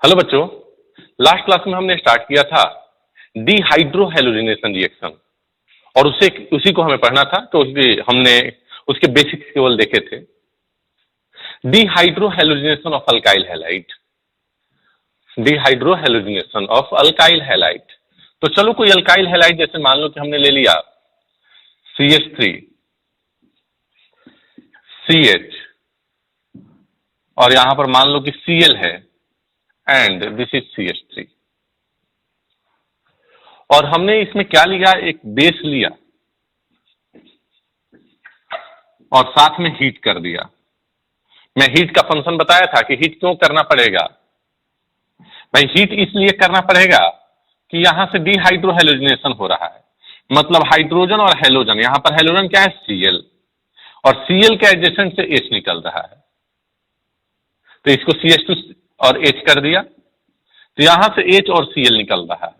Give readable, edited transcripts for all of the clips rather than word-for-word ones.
Hello बच्चों, last class में हमने स्टार्ट किया था डिहाइड्रोहेलोजिनेशन रिएक्शन और उसी को हमें पढ़ना था। तो हमने उसके बेसिक्स केवल देखे थे। Dehydrohalogenation of alkyl halide, dehydrohalogenation of alkyl halide. तो चलो कोई अल्काइल हैलाइड जैसे मान लो कि हमने ले लिया CH3 CH और यहां पर मान लो कि Cl है एंड दिस इज CH3 और हमने इसमें क्या लिया, एक बेस लिया और साथ में हीट कर दिया। मैं हीट का फंक्शन बताया था कि हीट क्यों करना पड़ेगा भाई। हीट इसलिए करना पड़ेगा कि यहां से डिहाइड्रोहेलोजिनेशन हो रहा है, मतलब हाइड्रोजन और हेलोजन, यहां पर हेलोजन क्या है Cl और Cl के एडजेसेंट से H निकल रहा है, तो इसको CH2 और H कर दिया, तो यहां से H और Cl निकल रहा है।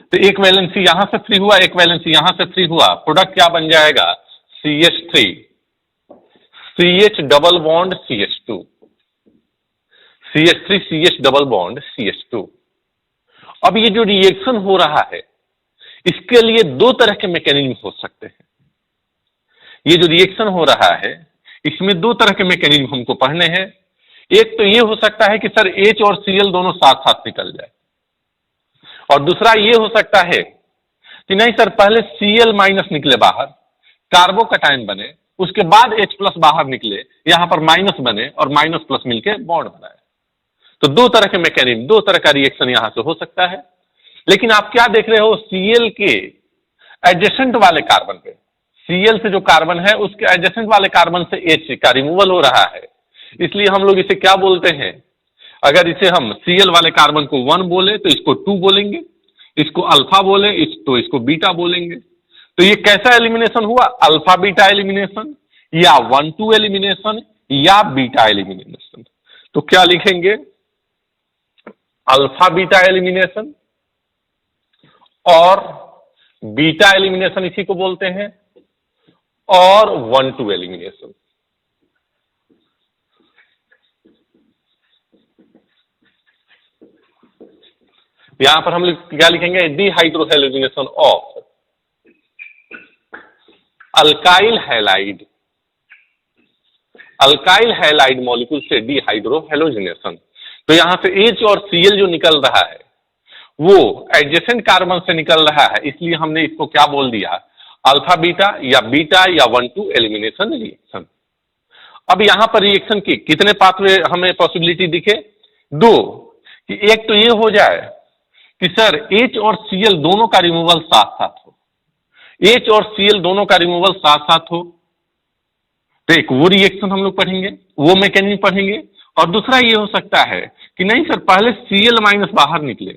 तो एक वैलेंसी यहां से फ्री हुआ, एक वैलेंसी यहां से फ्री हुआ, प्रोडक्ट क्या बन जाएगा CH3 CH double bond CH2 CH3 CH double bond CH2। अब ये जो रिएक्शन हो रहा है इसके लिए दो तरह के मैकेनिज्म हो सकते हैं। ये जो रिएक्शन हो रहा है इसमें दो तरह के मैकेनिज्म हमको पढ़ने हैं। एक तो ये हो सकता है कि सर H और Cl दोनों साथ साथ निकल जाए, और दूसरा ये हो सकता है कि नहीं सर पहले Cl माइनस निकले बाहर, कार्बोकटायन बने, उसके बाद H प्लस बाहर निकले, यहां पर माइनस बने और माइनस प्लस मिलके बॉन्ड बनाए। तो दो तरह के मैकेनिज्म, दो तरह का रिएक्शन यहां से हो सकता है। लेकिन आप क्या देख रहे हो, Cl के एडजेसेंट वाले कार्बन पे, Cl से जो कार्बन है उसके एडजेसेंट वाले कार्बन से H का रिमूवल हो रहा है, इसलिए हम लोग इसे क्या बोलते हैं, अगर इसे हम Cl वाले कार्बन को 1 बोले तो इसको 2 बोलेंगे, इसको अल्फा बोले तो इसको बीटा बोलेंगे। तो ये कैसा एलिमिनेशन हुआ, अल्फा बीटा एलिमिनेशन या 1-2 एलिमिनेशन या बीटा एलिमिनेशन। तो क्या लिखेंगे, अल्फा बीटा एलिमिनेशन और बीटा एलिमिनेशन इसी को बोलते हैं, और 1-2 एलिमिनेशन। यहां पर हम क्या लिखेंगे, dehydrohalogenation of alkyl halide, alkyl halide molecule से डिहाइड्रोहेलोजिनेशन। तो यहां से H और Cl जो निकल रहा है वो एडजेसेंट कार्बन से निकल रहा है, इसलिए हमने इसको क्या बोल दिया, अल्फा बीटा या 1-2 एलिमिनेशन रिएक्शन। अब यहां पर रिएक्शन की कितने पाथवे हमें पॉसिबिलिटी दिखे, दो, कि एक तो ये हो जाए कि सर H और Cl दोनों का रिमूवल साथ साथ हो, H और Cl दोनों का रिमूवल साथ साथ हो, तो एक वो रिएक्शन हम लोग पढ़ेंगे, वो मैकेनिज्म पढ़ेंगे। और दूसरा ये हो सकता है कि नहीं सर पहले Cl माइनस बाहर निकले,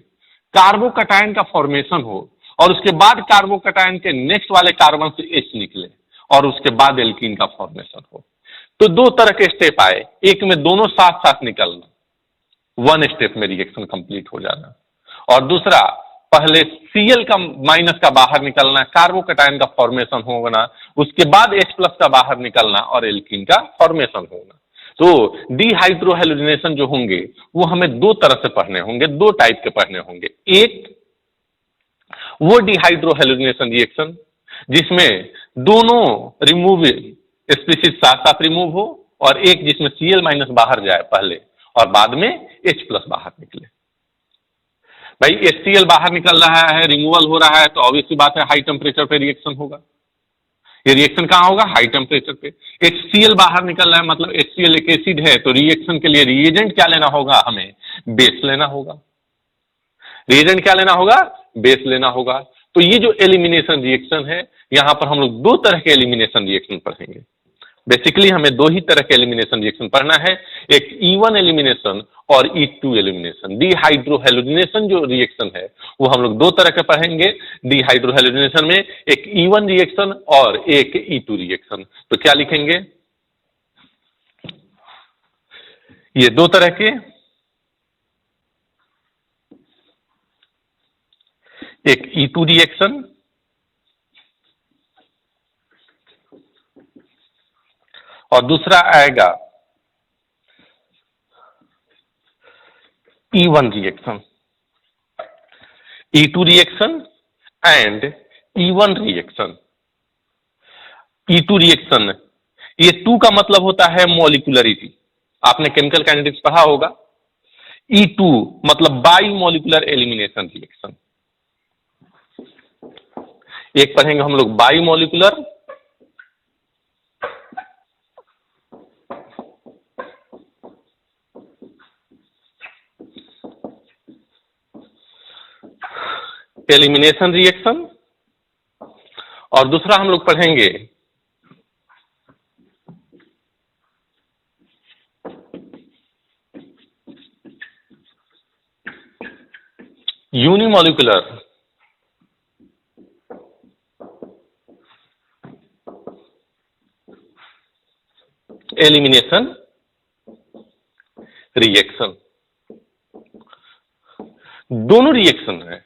कार्बोकटायन का फॉर्मेशन हो और उसके बाद कार्बोकटायन के नेक्स्ट वाले कार्बन से H निकले और उसके बाद एल्कीन का फॉर्मेशन हो। तो दो तरह के स्टेप आए, एक में दोनों साथ साथ निकलना, वन स्टेप में रिएक्शन कंप्लीट हो जाना, और दूसरा पहले Cl का माइनस का बाहर निकलना, कार्बोकटायन का फॉर्मेशन होना, उसके बाद H प्लस का बाहर निकलना और एल्कीन का फॉर्मेशन होना। तो डिहाइड्रोहेलोजिनेशन जो होंगे वो हमें दो तरह से पढ़ने होंगे, दो टाइप के पढ़ने होंगे। एक वो डिहाइड्रोहेलोजिनेशन रिएक्शन जिसमें दोनों रिमूव स्पीशीज साथ साथ रिमूव हो, और एक जिसमें Cl माइनस बाहर जाए पहले और बाद में H प्लस बाहर निकले। भाई HCl बाहर निकल रहा है, रिमूवल हो रहा है, तो ऑब्वियस सी बात है हाई टेम्परेचर पे रिएक्शन होगा। ये रिएक्शन कहां होगा, हाई टेम्परेचर पे। HCl बाहर निकल रहा है मतलब HCl एक एसिड है, तो रिएक्शन के लिए रिएजेंट क्या लेना होगा, हमें बेस लेना होगा। रिएजेंट क्या लेना होगा, बेस लेना होगा। तो ये जो एलिमिनेशन रिएक्शन है, यहां पर हम लोग दो तरह के एलिमिनेशन रिएक्शन पढ़ेंगे। बेसिकली हमें दो ही तरह के एलिमिनेशन रिएक्शन पढ़ना है, एक E1 एलिमिनेशन और E2 एलिमिनेशन। डिहाइड्रोहेलोजिनेशन जो रिएक्शन है वो हम लोग दो तरह के पढ़ेंगे। डिहाइड्रोहेलोजिनेशन में एक E1 रिएक्शन और एक E2 रिएक्शन। तो क्या लिखेंगे, ये दो तरह के, एक E2 रिएक्शन और दूसरा आएगा E1 reaction, E2 reaction and E1 reaction. E2 reaction, ये 2 का मतलब होता है मॉलिक्युलरिटी, आपने केमिकल काइनेटिक्स पढ़ा होगा। E2 मतलब बाई मॉलिक्यूलर एलिमिनेशन रिएक्शन। एक पढ़ेंगे हम लोग बाई मॉलिक्यूलर, एलिमिनेशन रिएक्शन, और दूसरा हम लोग पढ़ेंगे यूनिमॉलिक्यूलर एलिमिनेशन रिएक्शन। दोनों रिएक्शन है,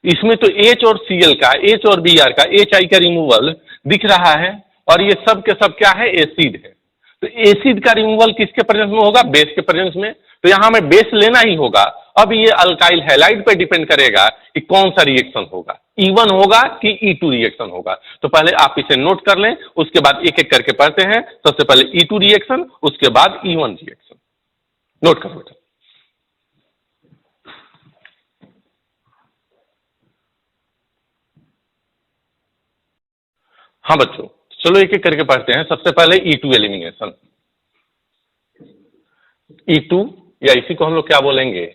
इसमें तो H और Cl का, H और Br का, HI का रिमूवल दिख रहा है, और ये सब के सब क्या है, एसिड है। तो एसिड का रिमूवल किसके प्रेजेंस में होगा, बेस के प्रेजेंस में। तो यहां हमें बेस लेना ही होगा। अब ये अल्काइल हैलाइड पे डिपेंड करेगा कि कौन सा रिएक्शन होगा, E1 होगा कि E2 रिएक्शन होगा। तो पहले आप इसे नोट कर लें, उसके बाद एक एक करके पढ़ते हैं। सबसे पहले E2 रिएक्शन, उसके बाद E1 रिएक्शन। नोट करो बेटा। हाँ बच्चों, चलो एक एक करके पढ़ते हैं। सबसे पहले E2 एलिमिनेशन। E2 या इसी को हम लोग क्या बोलेंगे,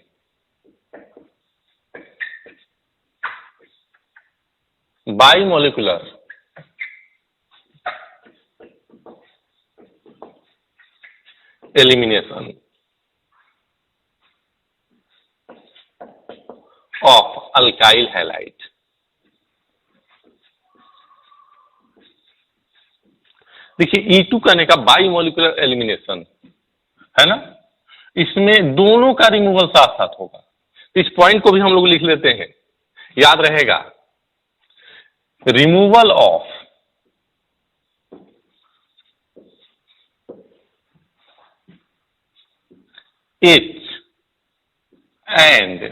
by molecular elimination of alkyl halide. देखिए E2 कहने का बाई मॉलिक्यूलर एलिमिनेशन है ना, इसमें दोनों का रिमूवल साथ साथ होगा। इस पॉइंट को भी हम लोग लिख लेते हैं, याद रहेगा। Removal of H and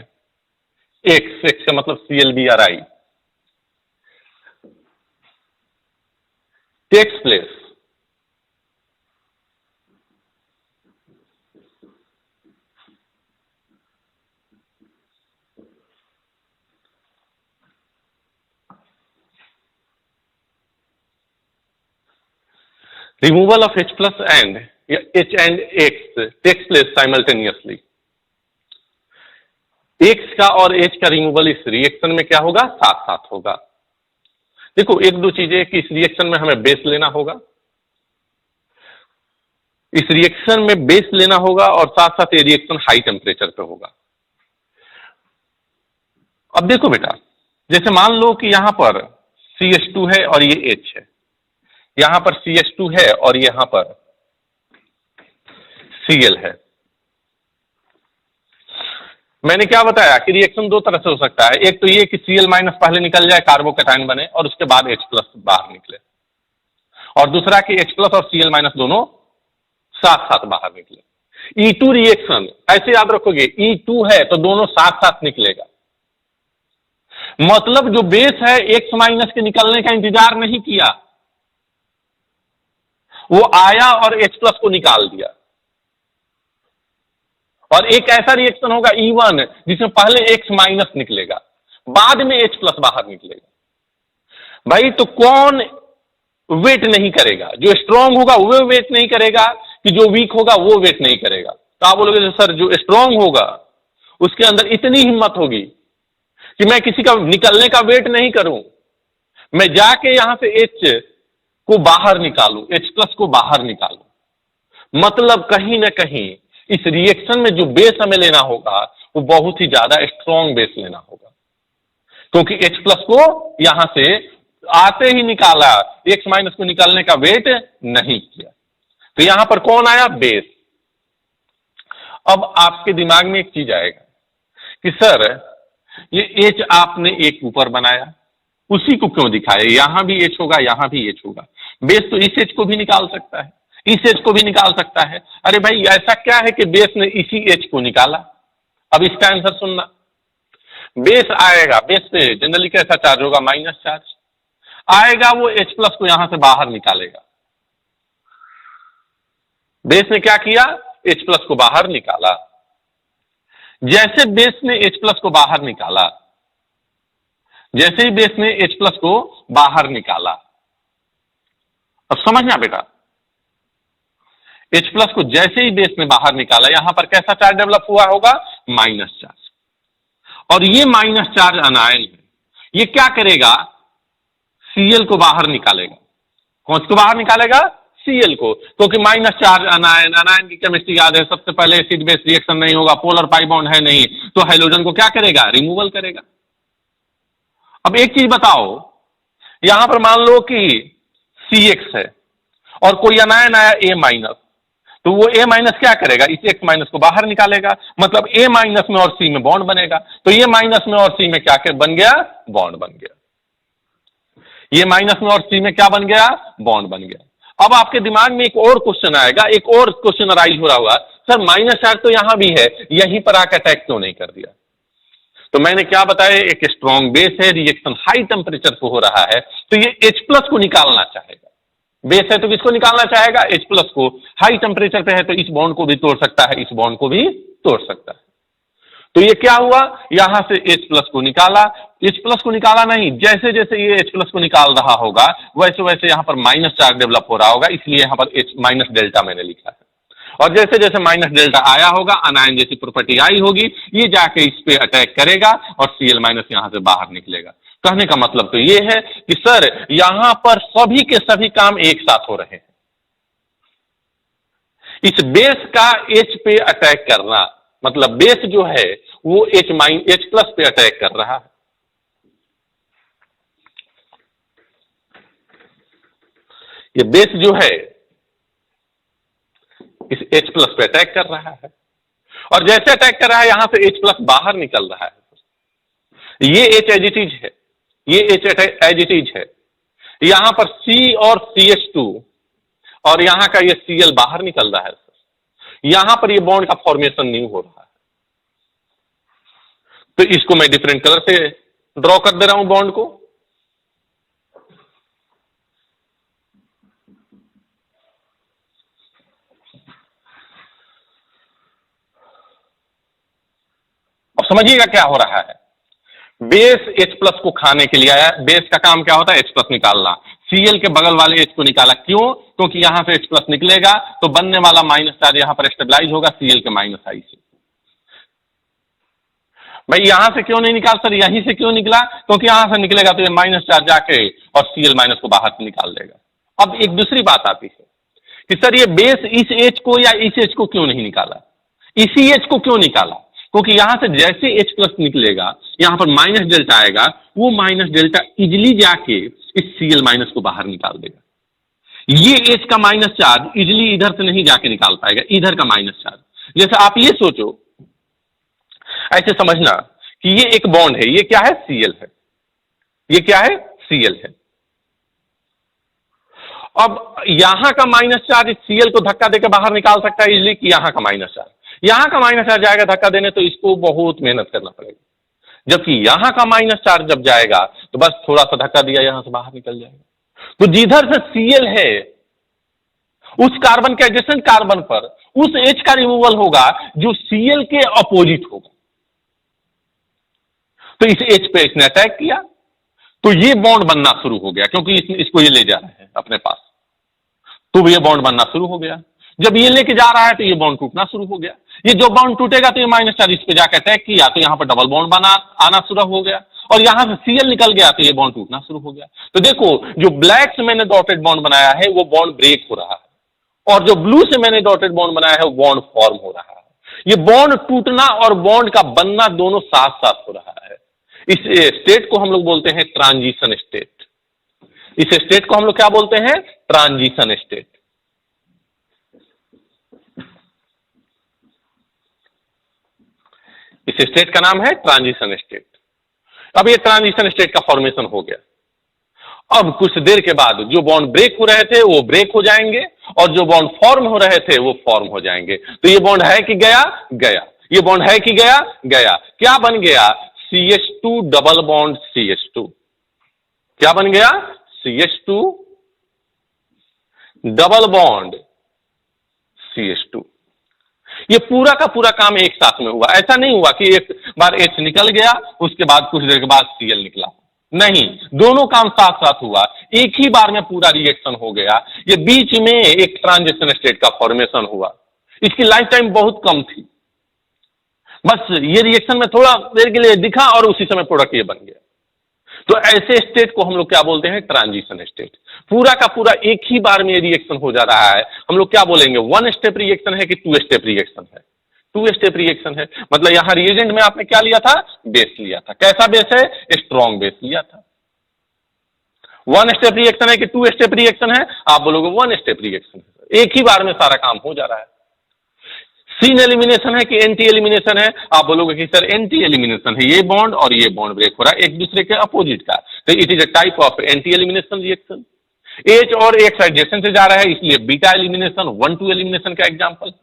X, X का मतलब ClBrI, takes place removal of H plus and H and X takes place simultaneously। X का और H का रिमूवल इस रिएक्शन में क्या होगा, साथ साथ होगा। देखो एक दो चीजें कि इस रिएक्शन में हमें बेस लेना होगा, इस रिएक्शन में बेस लेना होगा, और साथ साथ ये रिएक्शन हाई टेम्परेचर पे होगा। अब देखो बेटा, जैसे मान लो कि यहां पर CH2 है और ये H है, यहां पर CH2 है और यहां पर Cl है। मैंने क्या बताया कि रिएक्शन दो तरह से हो सकता है। एक तो ये कि Cl माइनस पहले निकल जाए, कार्बोकैटायन बने, और उसके बाद H प्लस बाहर निकले, और दूसरा कि H प्लस और Cl माइनस दोनों साथ साथ बाहर निकले। E2 रिएक्शन ऐसे याद रखोगे, E2 है तो दोनों साथ साथ निकलेगा। मतलब जो बेस है X माइनस के निकलने का इंतजार नहीं किया, वो आया और H प्लस को निकाल दिया। और एक ऐसा रिएक्शन होगा E1 जिसमें पहले X माइनस निकलेगा, बाद में H प्लस बाहर निकलेगा। भाई तो कौन वेट नहीं करेगा, जो स्ट्रांग होगा वो वेट नहीं करेगा, कि जो वीक होगा वो वेट नहीं करेगा। तो आप बोलोगे सर जो स्ट्रांग होगा उसके अंदर इतनी हिम्मत होगी कि मैं किसी का निकलने का वेट नहीं करूं, मैं जाके यहां से H को बाहर निकालूं, H प्लस को बाहर निकालूं। मतलब कहीं ना कहीं इस रिएक्शन में जो बेस हमें लेना होगा वो बहुत ही ज्यादा स्ट्रांग बेस लेना होगा, क्योंकि H प्लस को यहां से आते ही निकाला, X माइनस को निकालने का वेट नहीं किया। तो यहां पर कौन आया, बेस। अब आपके दिमाग में एक चीज आएगा कि सर ये H आपने एक ऊपर बनाया, उसी को क्यों दिखाया, यहां भी H होगा यहां भी H होगा। बेस तो इस H को भी निकाल सकता है, इस H को भी निकाल सकता है। अरे भाई ऐसा क्या है कि बेस ने इसी H को निकाला, अब इसका आंसर सुनना, बेस आएगा, बेस पे जनरली कैसा चार्ज होगा, माइनस चार्ज आएगा, वो H प्लस को यहां से बाहर निकालेगा। बेस ने क्या किया, H प्लस को बाहर निकाला। जैसे बेस ने H प्लस को बाहर निकाला, जैसे ही बेस ने H प्लस को बाहर निकाला, अब समझना बेटा, H प्लस को जैसे ही बेस ने बाहर निकाला, यहां पर कैसा चार्ज डेवलप हुआ होगा, माइनस चार्ज। और ये माइनस चार्ज अनायन है, ये क्या करेगा, Cl को बाहर निकालेगा। कौन सी को बाहर निकालेगा, Cl को, क्योंकि माइनस चार्ज अनायन, अनायन की केमिस्ट्री याद है, सबसे पहले एसिड बेस रिएक्शन नहीं होगा, पोलर पाई बॉन्ड है नहीं, तो हाइड्रोजन को क्या करेगा, रिमूवल करेगा। अब एक चीज बताओ, यहां पर मान लो कि CX है और कोई अनायन आया A माइनस, तो वो A माइनस क्या करेगा, इस X माइनस को बाहर निकालेगा, मतलब A माइनस में और C में बॉन्ड बनेगा। तो ये माइनस में और C में क्या बन गया, बॉन्ड बन गया। ये माइनस में और C में क्या बन गया, बॉन्ड बन गया। अब आपके दिमाग में एक और क्वेश्चन आएगा, एक और क्वेश्चन अराइज हो रहा होगा, सर माइनस चार्ज तो यहां भी है, यहीं पर आकर अटैक क्यों नहीं कर दिया। तो मैंने क्या बताया, एक स्ट्रॉन्ग बेस है, रिएक्शन हाई टेम्परेचर पे हो रहा है, तो ये H प्लस को निकालना चाहेगा। बेस है तो किसको निकालना चाहेगा, H प्लस को। हाई टेम्परेचर पे है तो इस बॉन्ड को भी तोड़ सकता है, इस बॉन्ड को भी तोड़ सकता है। तो ये क्या हुआ, यहां से H प्लस को निकाला, H प्लस को निकाला नहीं, जैसे जैसे ये H प्लस को निकाल रहा होगा वैसे वैसे यहां पर माइनस चार्ज डेवलप हो रहा होगा, इसलिए यहां पर H माइनस डेल्टा मैंने लिखा है। और जैसे जैसे माइनस डेल्टा आया होगा, अनायन जैसी प्रॉपर्टी आई होगी, ये जाके इस पे अटैक करेगा और Cl माइनस यहां से बाहर निकलेगा। कहने का मतलब तो ये है कि सर यहां पर सभी के सभी काम एक साथ हो रहे हैं। इस बेस का H पे अटैक करना, मतलब बेस जो है वो H प्लस पे अटैक कर रहा है। ये बेस जो है इस H प्लस पे अटैक कर रहा है, और जैसे अटैक कर रहा है यहां से H प्लस बाहर निकल रहा है। ये H एज इट इज है, ये H एज इट इज है, यहां पर C और CH2 और यहां का ये Cl बाहर निकल रहा है। यहां पर ये बॉन्ड का फॉर्मेशन न्यू हो रहा है, तो इसको मैं डिफरेंट कलर से ड्रॉ कर दे रहा हूं बॉन्ड को। अब समझिएगा क्या हो रहा है, बेस H प्लस को खाने के लिए आया। बेस का काम क्या होता है, H प्लस निकालना। Cl के बगल वाले H को निकाला, क्यों, क्योंकि यहां से H प्लस निकलेगा तो बनने वाला माइनस चार्ज यहां पर स्टेबलाइज होगा Cl के माइनस आई से। भाई यहां से क्यों नहीं निकाल सर, यहीं से क्यों निकला, क्योंकि यहां से निकलेगा तो ये माइनस चार्ज जाके और Cl माइनस को बाहर निकाल देगा। अब एक दूसरी बात आती है कि सर ये बेस इस H को या इस H को क्यों नहीं निकाला, इसी H को क्यों निकाला, क्योंकि यहां से जैसे H प्लस निकलेगा यहां पर माइनस डेल्टा आएगा, वो माइनस डेल्टा इजिली जाके इस Cl माइनस को बाहर निकाल देगा। ये H का माइनस चार्ज इजिली इधर से नहीं जाके निकाल पाएगा, इधर का माइनस चार्ज। जैसे आप ये सोचो, ऐसे समझना कि ये एक बॉन्ड है, ये क्या है, Cl है, ये क्या है, Cl है। अब यहां का माइनस चार्ज Cl को धक्का देकर बाहर निकाल सकता है इजिली, कि यहां का माइनस चार्ज, यहां का माइनस चार्ज जाएगा धक्का देने तो इसको बहुत मेहनत करना पड़ेगा, जबकि यहां का माइनस चार्ज जब जाएगा तो बस थोड़ा सा धक्का दिया यहां से बाहर निकल जाएगा। तो जिधर से Cl है उस कार्बन के एडजेसेंट कार्बन पर उस H का रिमूवल होगा जो Cl के अपोजिट होगा। तो इस H पे इसने अटैक किया तो ये बॉन्ड बनना शुरू हो गया, क्योंकि इसको ये ले जा रहे हैं अपने पास, तो ये बॉन्ड बनना शुरू हो गया। जब ये लेके जा रहा है तो ये बॉन्ड टूटना शुरू हो गया। ये जो बॉन्ड टूटेगा तो ये माइनस चार्ज इस पे जाकर अटैक किया तो यहां पर डबल बॉन्ड बना आना शुरू हो गया, और यहां से Cl निकल गया तो ये बॉन्ड टूटना शुरू हो गया। तो देखो जो ब्लैक से मैंने डॉटेड बॉन्ड बनाया है वो बॉन्ड ब्रेक हो रहा है, और जो ब्लू से मैंने डॉटेड बॉन्ड बनाया है वो बॉन्ड फॉर्म हो रहा है। ये बॉन्ड टूटना और बॉन्ड का बनना दोनों साथ साथ हो रहा है। इस स्टेट को हम लोग बोलते हैं ट्रांजिशन स्टेट। इस स्टेट को हम लोग क्या बोलते हैं, ट्रांजिशन स्टेट। इस स्टेट का नाम है ट्रांजिशन स्टेट। अब ये ट्रांजिशन स्टेट का फॉर्मेशन हो गया। अब कुछ देर के बाद जो बॉन्ड ब्रेक हो रहे थे वो ब्रेक हो जाएंगे, और जो बॉन्ड फॉर्म हो रहे थे वो फॉर्म हो जाएंगे। तो ये बॉन्ड है कि गया, गया। ये बॉन्ड है कि गया? गया। क्या बन गया? CH2 double bond CH2। क्या बन गया? CH2 double bond CH2। ये पूरा का पूरा काम एक साथ में हुआ। ऐसा नहीं हुआ कि एक बार H निकल गया उसके बाद कुछ देर के बाद Cl निकला, नहीं, दोनों काम साथ साथ हुआ, एक ही बार में पूरा रिएक्शन हो गया। ये बीच में एक ट्रांजिशन स्टेट का फॉर्मेशन हुआ, इसकी लाइफ टाइम बहुत कम थी, बस ये रिएक्शन में थोड़ा देर के लिए दिखा और उसी समय प्रोडक्ट ये बन गया। तो ऐसे स्टेट को हम लोग क्या बोलते हैं? Transition state. पूरा का पूरा एक ही बार में रिएक्शन हो जा रहा है, हम लोग क्या बोलेंगे? वन स्टेप रिएक्शन है कि टू स्टेप रिएक्शन है? टू स्टेप रिएक्शन है। मतलब यहां रिएजेंट में आपने क्या लिया था? बेस लिया था। कैसा बेस है? स्ट्रॉन्ग बेस लिया था। वन स्टेप रिएक्शन है कि टू स्टेप रिएक्शन है? आप बोलोगे वन स्टेप रिएक्शन है, एक ही बार में सारा काम हो जा रहा है। सीन एलिमिनेशन है कि एंटी एलिमिनेशन है? आप बोलोगे कि सर एंटी एलिमिनेशन है, ये बॉन्ड और ये बॉन्ड ब्रेक हो रहा है एक दूसरे के अपोजिट का, तो it is a type of anti elimination reaction. H और X एडजेसेंट से जा रहा है, इसलिए बीटा एलिमिनेशन 1-2 एलिमिनेशन का एग्जांपल।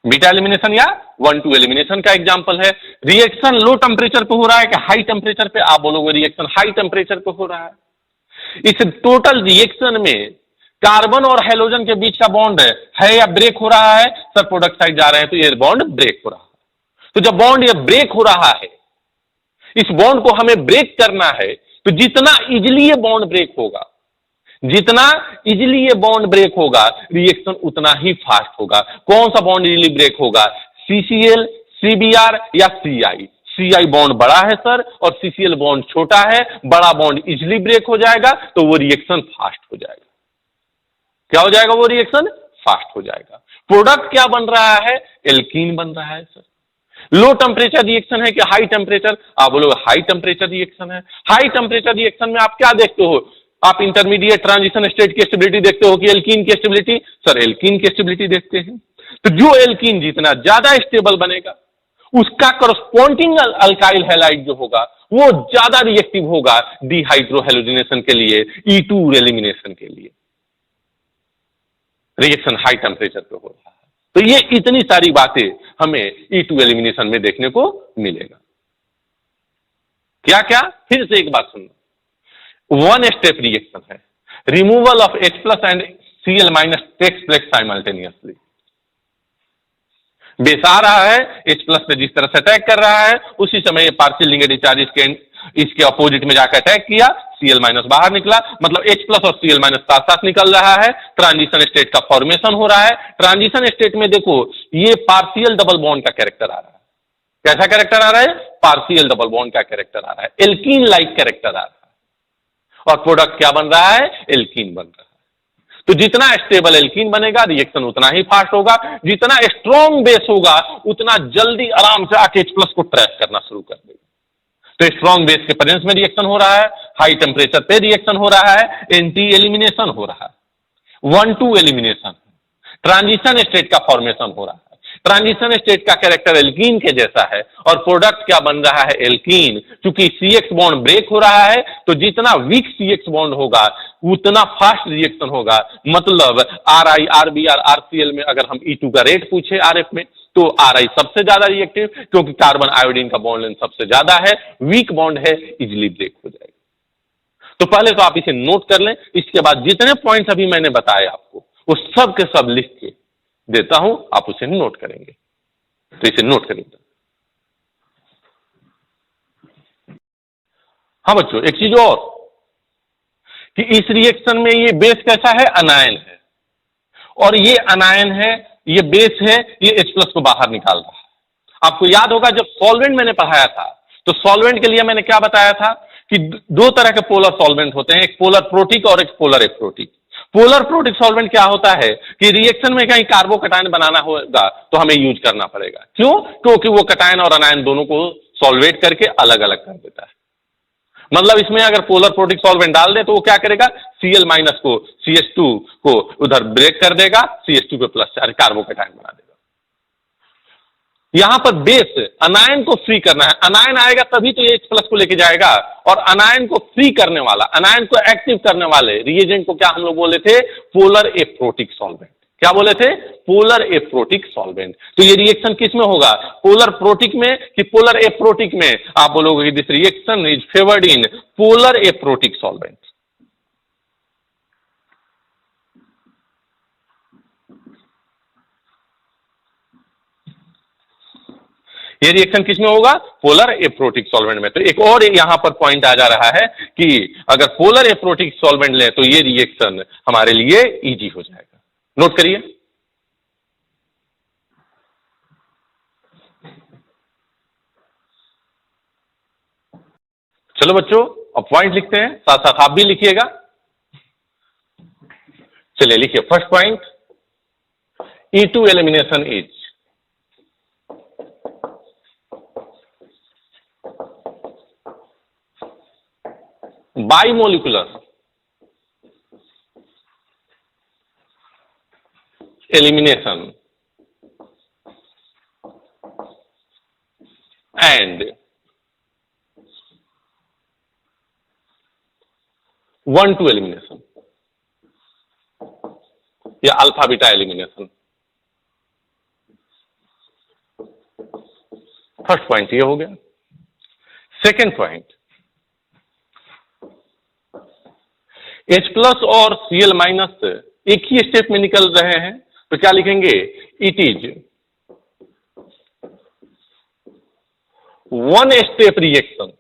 बीटा एलिमिनेशन या 1-2 एलिमिनेशन का एग्जांपल है। रिएक्शन लो टेम्परेचर पे हो रहा है कि हाई टेम्परेचर पे? आप बोलोगे रिएक्शन हाई टेम्परेचर पे हो रहा है। इस टोटल रिएक्शन में कार्बन और हेलोजन के बीच का बॉन्ड है या ब्रेक हो रहा है? सर प्रोडक्ट साइड जा रहे हैं तो ये बॉन्ड ब्रेक हो रहा है। तो जब बॉन्ड ये ब्रेक हो रहा है, इस बॉन्ड को हमें ब्रेक करना है, तो जितना इजिली ये बॉन्ड ब्रेक होगा, जितना इजिली ये बॉन्ड ब्रेक होगा, रिएक्शन उतना ही फास्ट होगा। कौन सा बॉन्ड इजिली ब्रेक होगा? CCl, CBr या CI? CI बॉन्ड बड़ा है सर और CCl बॉन्ड छोटा है, बड़ा बॉन्ड इजिली ब्रेक हो जाएगा, तो वो रिएक्शन फास्ट हो जाएगा। क्या हो जाएगा? वो रिएक्शन फास्ट हो जाएगा। प्रोडक्ट क्या बन रहा है? एल्कीन बन रहा है सर। लो टेम्परेचर रिएक्शन है कि हाई टेम्परेचर? आप बोलोगे हाई टेम्परेचर रिएक्शन है। हाई टेम्परेचर रिएक्शन में आप क्या देखते हो? आप इंटरमीडिएट ट्रांजिशन स्टेट की स्टेबिलिटी देखते हो कि एल्कीन की स्टेबिलिटी? सर एल्कीन की स्टेबिलिटी देखते हैं। तो जो एल्कीन जितना ज्यादा स्टेबल बनेगा, उसका करस्पॉन्डिंग अल्काइल हैलाइड जो होगा वो ज्यादा रिएक्टिव होगा डिहाइड्रोहेलोजिनेशन के लिए, E2 एलिमिनेशन के लिए। रिएक्शन हाई टेम्परेचर पे हो रहा है, तो ये इतनी सारी बातें हमें E2 एलिमिनेशन में देखने को मिलेगा। क्या क्या? फिर से एक बात सुनना, वन स्टेप रिएक्शन है, removal of H+ and Cl- takes place simultaneously. Base आ रहा है, H+ पे जिस तरह से अटैक कर रहा है, उसी समय पार्शियल नेगेटिव चार्ज इसके अपोजिट में जाकर अटैक किया, Cl- बाहर निकला, मतलब H+ और Cl- साथ साथ निकल रहा है, ट्रांजिशन स्टेट का फॉर्मेशन हो रहा है। ट्रांजिशन स्टेट में देखो ये पार्शियल डबल बॉन्ड का कैरेक्टर आ रहा है। कैसा कैरेक्टर आ रहा है? पार्शियल डबल बॉन्ड का कैरेक्टर आ रहा है, एल्कीन लाइक कैरेक्टर आ रहा है, और प्रोडक्ट क्या बन रहा है? एल्कीन बन रहा है। तो जितना स्टेबल एल्कीन बनेगा, रिएक्शन उतना ही फास्ट होगा। जितना स्ट्रॉन्ग बेस होगा, उतना जल्दी आराम से आके H+ को ट्रैप करना शुरू कर देगा। तो स्ट्रॉन्ग बेस के प्रेजेंस में रिएक्शन हो रहा है, हाई टेम्परेचर पे रिएक्शन हो रहा है, एंटी एलिमिनेशन हो रहा है, 1-2 एलिमिनेशन, ट्रांजिशन स्टेट का फॉर्मेशन हो रहा है। ट्रांजिशन स्टेट का कैरेक्टर एल्कीन के जैसा है, और प्रोडक्ट क्या बन रहा है? एल्कीन। क्योंकि CX बॉन्ड ब्रेक हो रहा है, तो जितना वीक CX बॉन्ड होगा उतना फास्ट रिएक्शन होगा। मतलब RI, RBr, RCl में अगर हम E2 का रेट पूछे RF में, तो RI सबसे ज्यादा रिएक्टिव, क्योंकि कार्बन आयोडीन का बॉन्ड लेंथ सबसे ज्यादा है, वीक बॉन्ड है, इजिली ब्रेक हो जाएगा। तो पहले तो आप इसे नोट कर लें, इसके बाद जितने पॉइंट्स अभी मैंने बताए आपको, वो सब के सब लिख के देता हूं, आप उसे नोट करेंगे। तो इसे नोट करेंगे। हाँ बच्चों, एक चीज और कि इस रिएक्शन में ये बेस कैसा है? अनायन है, और ये अनायन है, ये बेस है, ये H+ को बाहर निकाल रहा है। आपको याद होगा जब सॉल्वेंट मैंने पढ़ाया था, तो सॉल्वेंट के लिए मैंने क्या बताया था कि दो तरह के पोलर सॉल्वेंट होते हैं, एक पोलर प्रोटिक और एक polar aprotic. Polar protic solvent क्या होता है कि रिएक्शन में कहीं कार्बोकटायन बनाना होगा तो हमें यूज करना पड़ेगा। क्यों? क्योंकि वो कटायन और अनायन दोनों को सॉल्वेट करके अलग अलग कर देता है। मतलब इसमें अगर पोलर प्रोटिक सॉल्वेंट डाल दे तो वो क्या करेगा? Cl- को CH2 को उधर ब्रेक कर देगा, CH2 पे प्लस कार्बोकटायन बना देगा। यहां पर बेस अनायन को फ्री करना है, अनायन आएगा तभी तो ये H+ को लेके जाएगा, और अनायन को फ्री करने वाला, अनायन को एक्टिव करने वाले रिएजेंट को क्या हम लोग बोले थे? Polar aprotic solvent. क्या बोले थे? Polar aprotic solvent. तो ये रिएक्शन किस में होगा? पोलर प्रोटिक में कि पोलर एप्रोटिक में? आप बोलोगे this reaction is favoured in polar aprotic solvent. ये रिएक्शन किस में होगा? पोलर एप्रोटिक सॉल्वेंट में। तो एक और यहां पर पॉइंट आ जा रहा है कि अगर पोलर एप्रोटिक सॉल्वेंट ले तो ये रिएक्शन हमारे लिए इजी हो जाएगा। नोट करिए। चलो बच्चों, अब पॉइंट लिखते हैं, साथ साथ आप भी लिखिएगा। चलिए लिखिए। First point, E2 elimination is bimolecular elimination and 1-2 elimination या alpha beta elimination. First point ये हो गया। सेकेंड पॉइंट, H+ और Cl- एक ही स्टेप में निकल रहे हैं, तो क्या लिखेंगे? It is one step reaction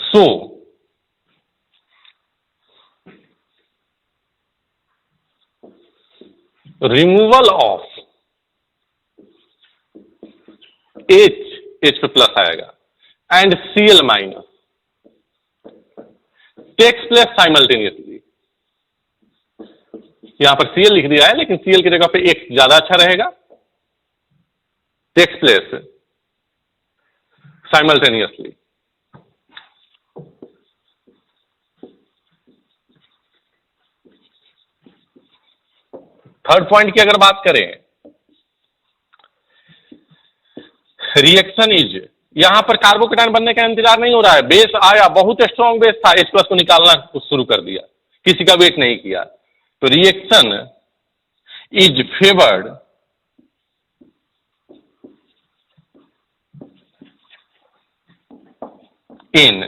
so removal of H पे प्लस आएगा and Cl- takes place simultaneously. यहां पर Cl लिख दिया है, लेकिन Cl की जगह पे X ज्यादा अच्छा रहेगा। Takes place simultaneously. Third point की अगर बात करें, रिएक्शन इज, यहां पर कार्बोकेटायन बनने का इंतजार नहीं हो रहा है। बेस आया, बहुत स्ट्रॉन्ग बेस था, H+ को निकालना शुरू कर दिया, किसी का वेट नहीं किया। तो reaction is favoured in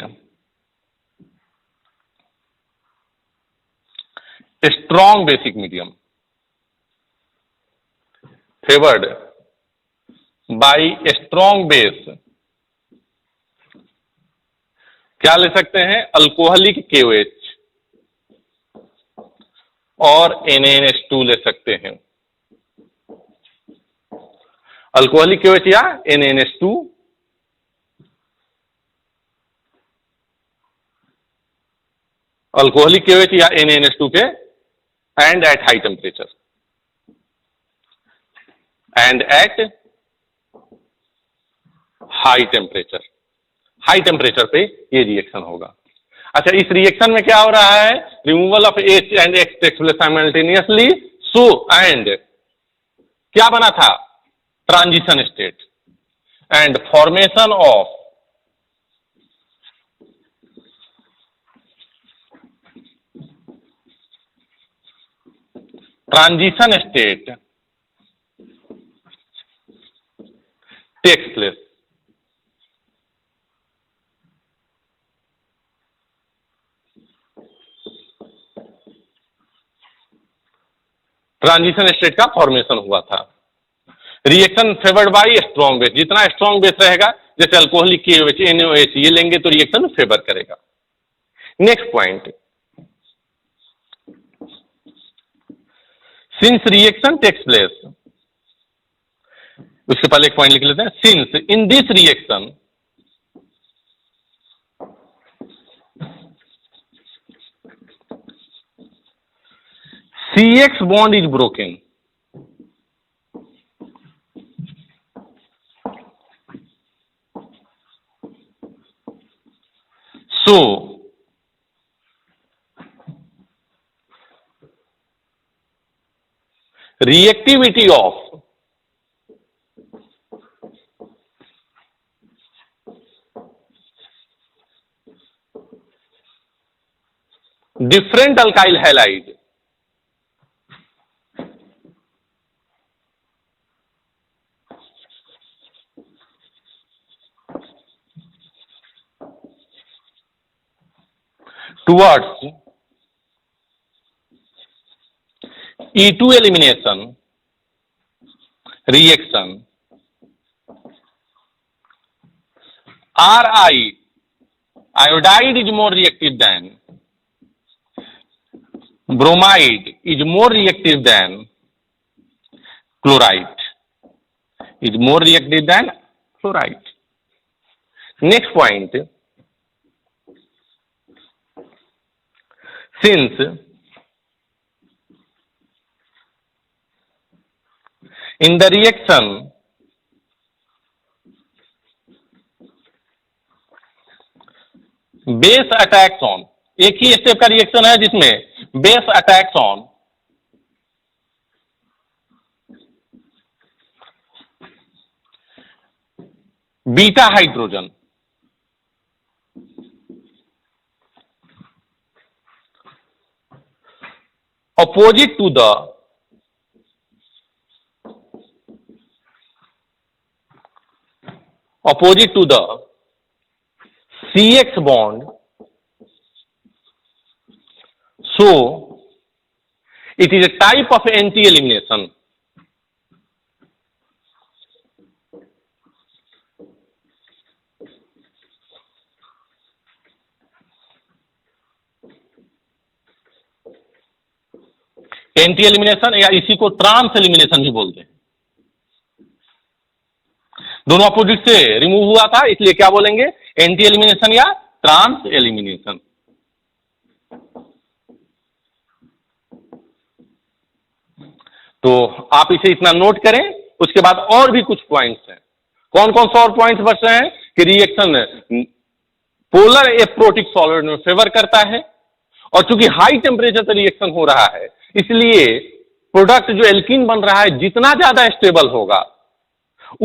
strong basic medium, favoured by strong base. क्या ले सकते हैं? अल्कोहलिक KOH और NaNH2 ले सकते हैं। अल्कोहलिक KOH या NaNH2, अल्कोहलिक KOH या NaNH2 पे, and at high temperature, and at high temperature. High temperature पे ये रिएक्शन होगा। अच्छा, इस रिएक्शन में क्या हो रहा है? Removal of H and X takes place simultaneously, so and क्या बना था? Transition state and formation of transition state takes place. Transition state का फॉर्मेशन हुआ था। Reaction favoured by strong base. जितना स्ट्रॉन्ग बेस रहेगा, जैसे अल्कोहलिक KOH, NaOH, ये लेंगे तो रिएक्शन फेवर करेगा। Next point, since reaction takes place, उसके पहले एक पॉइंट लिख लेते हैं। Since in this reaction CX bond is broken, so reactivity of different alkyl halide towards E2 elimination reaction, Ri, iodide is more reactive than bromide, is more reactive than chloride, is more reactive than chloride. Next point, since in the reaction base attacks on, एक ही step का reaction है जिसमें base attacks on beta hydrogen opposite to the CX bond, so it is a type of anti-elimination. Anti elimination या इसी को trans elimination भी बोलते हैं। दोनों अपोजिट से रिमूव हुआ था, इसलिए क्या बोलेंगे, एंटी एलिमिनेशन या ट्रांस एलिमिनेशन। तो आप इसे इतना नोट करें। उसके बाद और भी कुछ पॉइंट्स हैं। कौन कौन से और पॉइंट्स बच रहे हैं कि रिएक्शन पोलर एप्रोटिक सॉल्वेंट में फेवर करता है, और चूंकि हाई टेम्परेचर पर रिएक्शन हो रहा है इसलिए प्रोडक्ट जो एल्कीन बन रहा है जितना ज्यादा स्टेबल होगा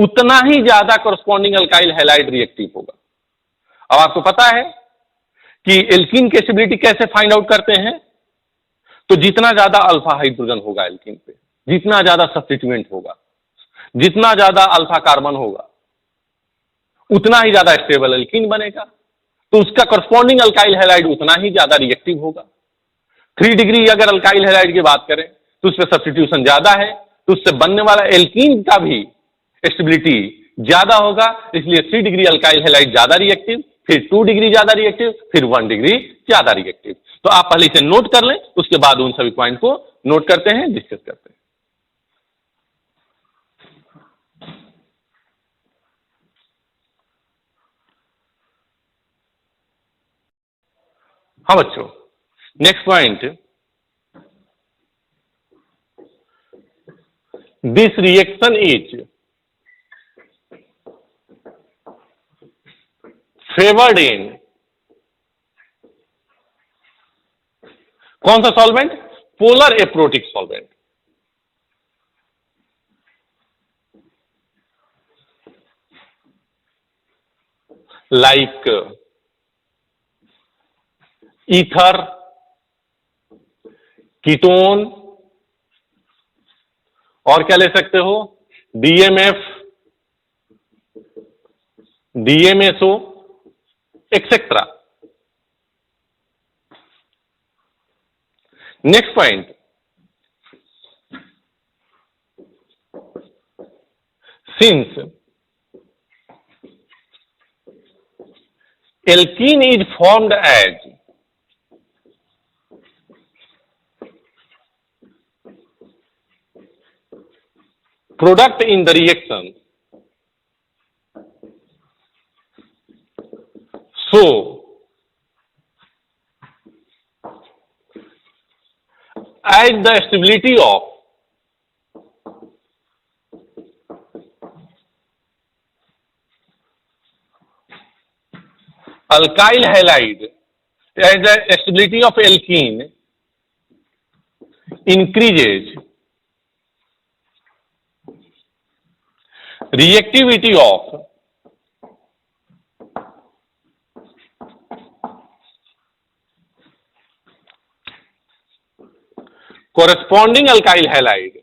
उतना ही ज्यादा कॉरस्पॉन्डिंग अल्काइल हैलाइड रिएक्टिव होगा। अब आपको पता है कि एल्कीन की स्टेबिलिटी कैसे फाइंड आउट करते हैं, तो जितना ज्यादा अल्फा हाइड्रोजन होगा एल्कीन पे, जितना ज्यादा सब्स्टिट्यूएंट होगा, जितना ज्यादा अल्फा कार्बन होगा, उतना ही ज्यादा स्टेबल एल्कीन बनेगा, तो उसका कॉरस्पॉन्डिंग अल्काइल हैलाइड उतना ही ज्यादा रिएक्टिव होगा। 3 डिग्री अगर अल्काइल हैलाइड की बात करें तो उसमें सब्स्टिट्यूशन ज्यादा है, तो उससे बनने वाला एल्कीन का भी स्टेबिलिटी ज्यादा होगा, इसलिए 3 डिग्री अल्काइल हैलाइड ज्यादा रिएक्टिव, फिर 2 डिग्री ज्यादा रिएक्टिव, फिर 1 डिग्री ज्यादा रिएक्टिव। तो आप पहले इसे नोट कर लें, उसके बाद उन सभी पॉइंट को नोट करते हैं, डिस्कस करते हैं। हाँ बच्चों, next point, this reaction is favoured in कौन सा solvent, polar aprotic solvent. Like ether, ketone, और क्या ले सकते हो, DMF, DMSO etcetera. Next point, since alkene is formed as product in the reaction, so as the stability of alkyl halide, as the stability of alkene increases, reactivity of corresponding alkyl halide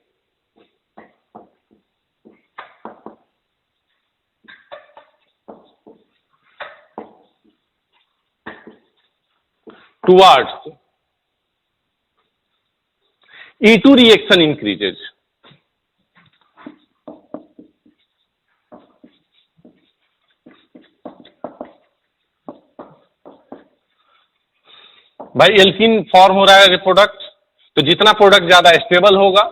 towards E2 reaction increases. भाई alkene form हो रहा है product, तो जितना product ज्यादा stable होगा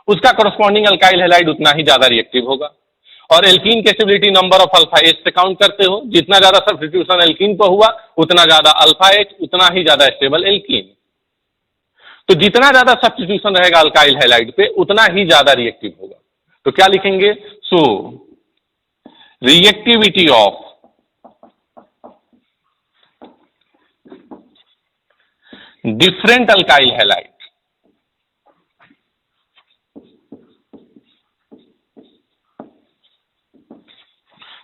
उसका corresponding alkyl halide उतना ही ज्यादा रिएक्टिव होगा। और एल्कीन के stability number of alpha H से काउंट करते हो, जितना ज्यादा सब्स्टिट्यूशन एल्कीन पर हुआ उतना ज्यादा अल्फा एच, उतना ही ज्यादा स्टेबल एल्कीन। तो जितना ज्यादा सब्स्टिट्यूशन रहेगा अल्काइल हैलाइड पे उतना ही ज्यादा रिएक्टिव होगा। तो क्या लिखेंगे? So reactivity of different alkyl halide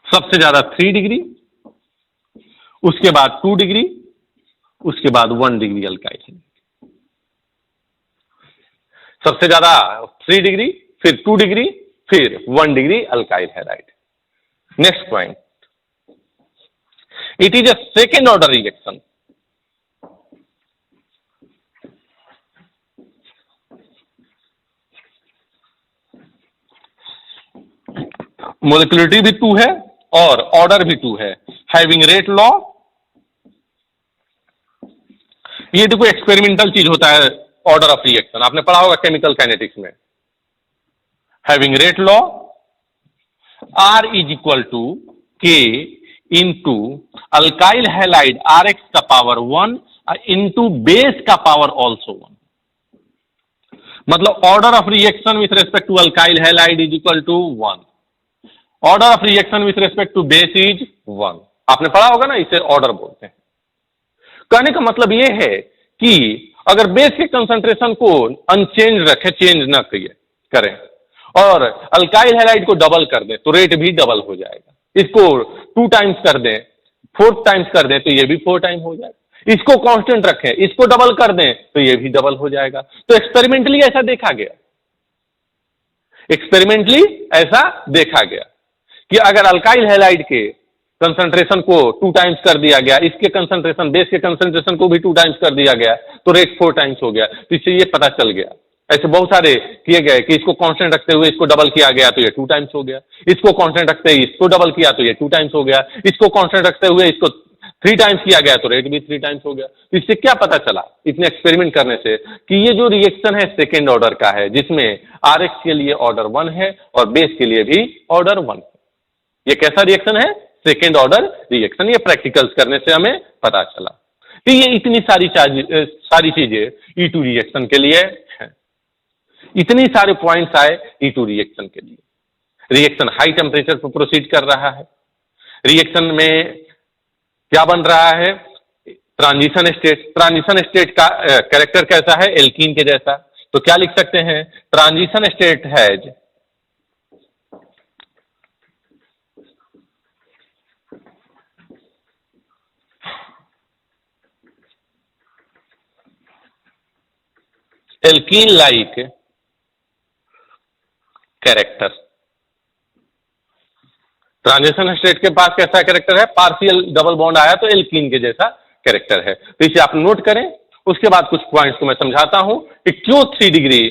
सबसे ज्यादा 3 डिग्री, उसके बाद 2 डिग्री, उसके बाद 1 डिग्री अल्काइल हैलाइड। सबसे ज्यादा 3 डिग्री, फिर 2 डिग्री, फिर 1 degree alkyl halide. Next point, it is a second order reaction. Molecularity भी 2 है और ऑर्डर भी 2 है। हैविंग रेट लॉ, ये देखो एक्सपेरिमेंटल चीज होता है ऑर्डर ऑफ रिएक्शन, आपने पढ़ा होगा केमिकल काइनेटिक्स में। Having rate law, R is equal to K into alkyl halide RX का पावर 1 इंटू बेस का पावर ऑल्सो 1। मतलब order of reaction with respect to alkyl halide is equal to 1, order of reaction with respect to base is 1। आपने पढ़ा होगा ना, इसे order बोलते हैं। कहने का मतलब यह है कि अगर बेस के कंसंट्रेशन को अनचेंज रखे, चेंज ना करें और अल्काइल हैलाइड को डबल कर दें तो रेट भी डबल हो जाएगा। इसको 2 टाइम्स कर दें, 4 टाइम्स कर दें तो ये भी 4 टाइम हो जाएगा। इसको कांस्टेंट रखें, इसको डबल कर दें तो ये भी डबल हो जाएगा। तो एक्सपेरिमेंटली ऐसा देखा गया, एक्सपेरिमेंटली ऐसा देखा गया कि अगर अल्काइल हैलाइड के कंसंट्रेशन को 2 टाइम्स कर दिया गया, इसके कंसंट्रेशन, बेस के कंसंट्रेशन को भी 2 टाइम्स कर दिया गया, तो रेट 4 टाइम्स हो गया। तो इससे ये पता चल गया। ऐसे बहुत सारे किए गए कि इसको कांस्टेंट रखते हुए इसको डबल किया गया तो ये 2 टाइम्स हो गया, इसको कांस्टेंट रखते हुए इसको डबल किया तो ये 2 टाइम्स हो गया, इसको कांस्टेंट रखते हुए इसको 3 टाइम्स किया गया तो रेट भी 3 टाइम्स हो गया। तो इससे क्या पता चला इतने एक्सपेरिमेंट करने से कि ये जो रिएक्शन है सेकेंड ऑर्डर का है, जिसमें RX के लिए ऑर्डर 1 है और बेस के लिए भी ऑर्डर 1 है। ये कैसा रिएक्शन है? Second order reaction. ये प्रैक्टिकल्स करने से हमें पता चला। तो ये इतनी सारी चीजें E2 रिएक्शन के लिए है। इतनी सारे पॉइंट्स आए E2 रिएक्शन के लिए। रिएक्शन हाई टेम्परेचर पर प्रोसीड कर रहा है। रिएक्शन में क्या बन रहा है? Transition state. ट्रांजिशन स्टेट का कैरेक्टर कैसा है? एल्कीन के जैसा। तो क्या लिख सकते हैं? Transition state has alkene like character. Transition state के पास कैसा कैरेक्टर है? पार्शियल डबल बॉन्ड आया तो एल्कीन के जैसा कैरेक्टर है। तो इसे आप नोट करें। उसके बाद कुछ पॉइंट्स को मैं समझाता हूं कि क्यों 3 डिग्री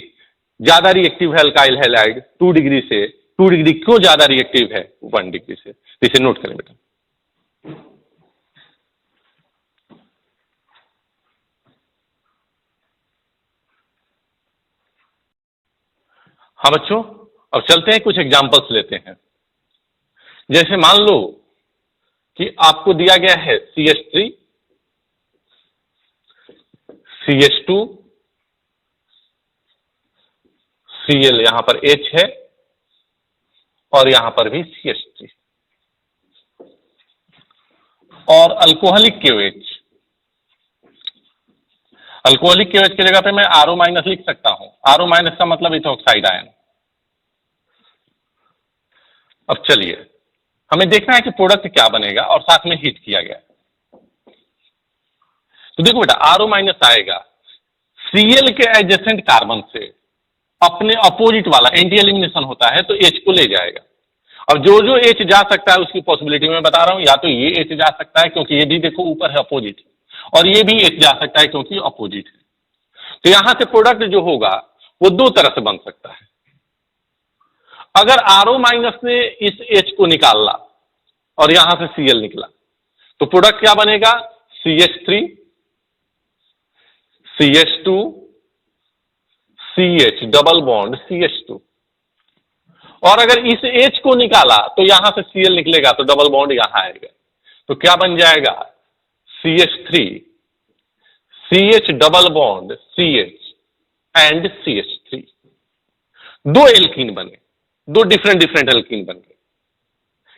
ज्यादा रिएक्टिव है अल्काइल हैलाइड 2 डिग्री से। 2 डिग्री क्यों ज्यादा रिएक्टिव है 1 डिग्री से। तो इसे नोट करें बेटा। हाँ बच्चों, अब चलते हैं, कुछ एग्जांपल्स लेते हैं। जैसे मान लो कि आपको दिया गया है CH3, CH2, Cl, यहां पर H है और यहां पर भी CH3 और अल्कोहलिक KOH। अल्कोहलिक KOH की जगह पे मैं RO माइनस लिख सकता हूं। RO माइनस का मतलब इथोक्साइड आयन। अब चलिए हमें देखना है कि प्रोडक्ट क्या बनेगा और साथ में हीट किया गया। तो देखो बेटा, RO माइनस आएगा, Cl के एडजेसेंट कार्बन से अपने अपोजिट वाला एंटी एलिमिनेशन होता है तो H को ले जाएगा। अब जो जो H जा सकता है उसकी पॉसिबिलिटी मैं बता रहा हूं, या तो ये H जा सकता है क्योंकि ये भी देखो ऊपर है अपोजिट, और ये भी H जा सकता है क्योंकि अपोजिट है। तो यहां से प्रोडक्ट जो होगा वो दो तरह से बन सकता है। अगर RO माइनस ने इस H को निकाला और यहां से Cl निकला तो प्रोडक्ट क्या बनेगा, CH3 CH2 CH double bond CH2। और अगर इस H को निकाला तो यहां से Cl निकलेगा तो डबल बॉन्ड यहां आएगा, तो क्या बन जाएगा, CH3 CH double bond CH and CH3। दो एल्कीन बने, दो डिफरेंट एल्कीन बन गए।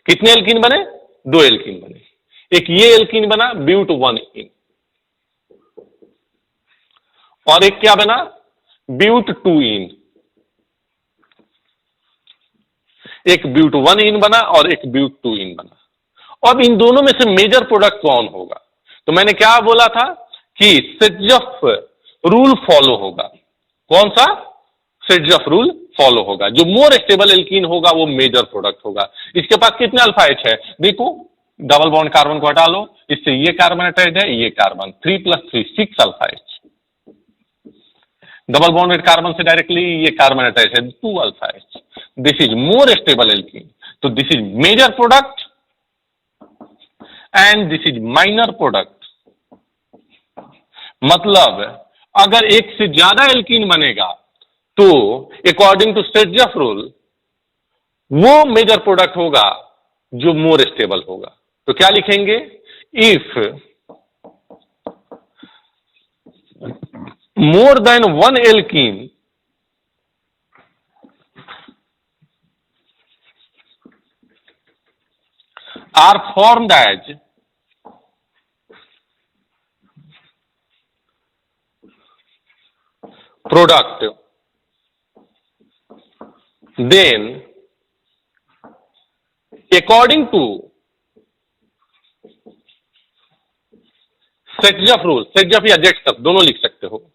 कितने एल्कीन बने, दो एल्कीन बने। एक ये एल्कीन बना ब्यूट 1 इन, और एक क्या बना, ब्यूट 2 इन। एक ब्यूट 1 इन बना और एक ब्यूट 2 इन बना। अब इन दोनों में से मेजर प्रोडक्ट कौन होगा, तो मैंने क्या बोला था कि सेटजफ रूल फॉलो होगा। कौन सा, सेटजफ रूल फॉलो होगा। जो मोर स्टेबल एल्कीन होगा वो मेजर प्रोडक्ट होगा। इसके पास कितने अल्फा H है, देखो डबल बॉन्ड कार्बन को हटा लो, इससे ये कार्बन अटैच है, ये carbon 3 + 3 6 alpha H। Double bonded carbon से डायरेक्टली ये कार्बन अटैच है 2 alpha H। This is more stable alkene, तो this is major product and this is minor product. मतलब अगर एक से ज्यादा एल्कीन बनेगा तो अकॉर्डिंग टू सेटजफ रूल वो मेजर प्रोडक्ट होगा जो मोर स्टेबल होगा। तो क्या लिखेंगे, if more than 1 alkene are formed as product, then according to सेटजफ rule, सेटजफ या जेटसफ दोनों लिख सकते हो,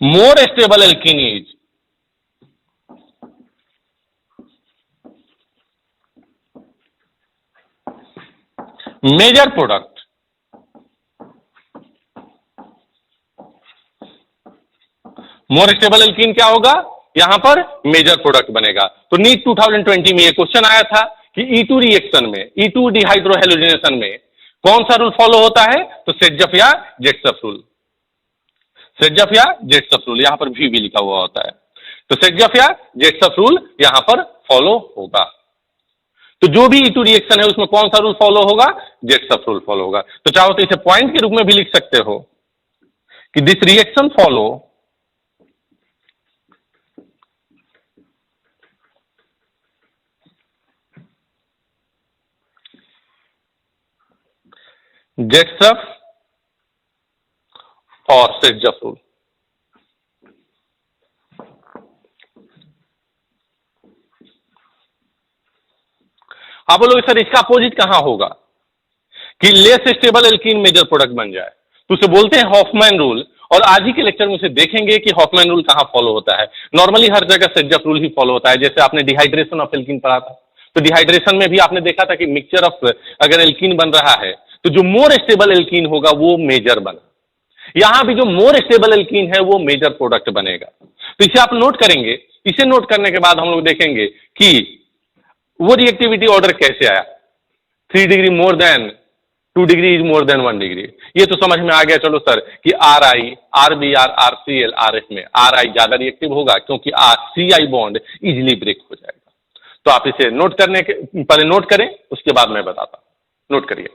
more stable alkene is major product more stable alkene क्या होगा, यहां पर मेजर प्रोडक्ट बनेगा। तो नीट 2020 में ये क्वेश्चन आया था कि E2 रिएक्शन में, E2 डिहाइड्रोहेलोजिनेशन में कौन सा रूल फॉलो होता है, तो सेटजफ या जेटसफ रूल। सेटजफ या जेटसफ रूल, यहां पर भी लिखा हुआ होता है, तो सेटजफ या जेटसफ रूल यहां पर फॉलो होगा। तो जो भी E2 रिएक्शन है उसमें कौन सा रूल फॉलो होगा, जेटसफ रूल फॉलो होगा। तो चाहो तो इसे पॉइंट के रूप में भी लिख सकते हो कि दिस रिएक्शन फॉलो जेटसफ और सेटजफ रूल। आप बोलोगे सर इसका अपोजिट कहां होगा कि less stable alkene major product बन जाए, तो उसे बोलते हैं हॉफमैन रूल। और आज ही के लेक्चर में उसे देखेंगे कि हॉफमैन रूल कहां फॉलो होता है। नॉर्मली हर जगह सेटजफ रूल ही फॉलो होता है। जैसे आपने डिहाइड्रेशन ऑफ एल्कीन पढ़ा था, तो डिहाइड्रेशन में भी आपने देखा था कि मिक्सचर ऑफ अगर एल्कीन बन रहा है तो जो मोर स्टेबल एल्कीन होगा वो मेजर बना। यहां भी जो मोर स्टेबल एल्कीन है वो मेजर प्रोडक्ट बनेगा। तो इसे आप नोट करेंगे। इसे नोट करने के बाद हम लोग देखेंगे कि वो रिएक्टिविटी ऑर्डर कैसे आया, 3 degree more than 2 degree is more than 1 degree. ये तो समझ में आ गया, चलो सर, कि RI, RBr, RCl, RF में RI ज्यादा रिएक्टिव होगा क्योंकि CI बॉन्ड इजिली ब्रेक हो जाएगा। तो आप इसे नोट करने के पहले नोट करें, उसके बाद मैं बताता हूं। नोट करिए,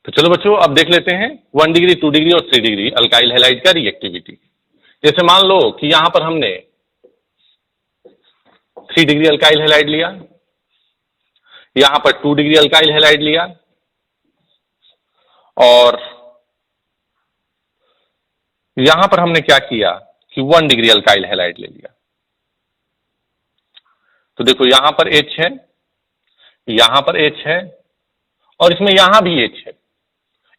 तो चलो बच्चों अब देख लेते हैं 1 डिग्री, 2 डिग्री और 3 डिग्री अल्काइल हैलाइड का रिएक्टिविटी। जैसे मान लो कि यहां पर हमने 3 डिग्री अल्काइल हैलाइड लिया, यहां पर 2 डिग्री अल्काइल हैलाइड लिया और यहां पर हमने क्या किया कि 1 डिग्री अल्काइल हैलाइड ले लिया। तो देखो यहां पर H है, यहां पर H है और इसमें यहां भी H है।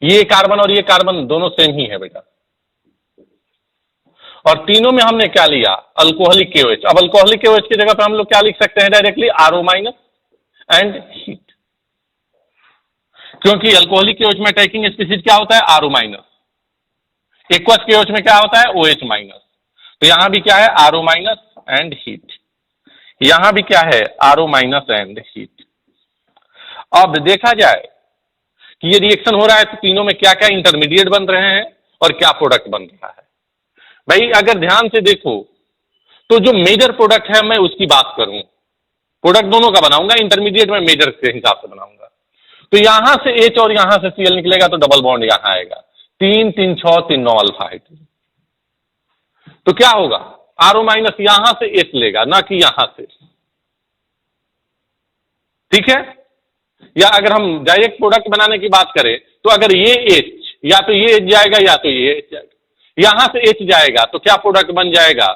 ये कार्बन और ये कार्बन दोनों सेम ही है बेटा। और तीनों में हमने क्या लिया, अल्कोहलिक KOH। अब अल्कोहलिक KOH की जगह पर हम लोग क्या लिख सकते हैं directly, RO minus and heat, क्योंकि अल्कोहलिक KOH में अटैकिंग स्पीशीज क्या होता है, RO माइनस। एक्वस KOH में क्या होता है, OH माइनस। तो यहां भी क्या है, RO माइनस एंड हीट, यहां भी क्या है, RO माइनस एंड हीट। अब देखा जाए कि ये रिएक्शन हो रहा है तो तीनों में क्या क्या इंटरमीडिएट बन रहे हैं और क्या प्रोडक्ट बन रहा है। भाई अगर ध्यान से देखो तो जो मेजर प्रोडक्ट है मैं उसकी बात करूं, प्रोडक्ट दोनों का बनाऊंगा, इंटरमीडिएट में मेजर के हिसाब से बनाऊंगा। तो यहां से H और यहां से Cl निकलेगा तो डबल बॉन्ड यहां आएगा, 3 3 6 3 9 अल्फा हाइड्रोजन। तो क्या होगा, RO माइनस यहां से H लेगा ना कि यहां से, ठीक है। या अगर हम डायरेक्ट प्रोडक्ट बनाने की बात करें तो अगर ये H या तो ये H जाएगा या तो ये H जाएगा, यहां से H जाएगा तो क्या प्रोडक्ट बन जाएगा,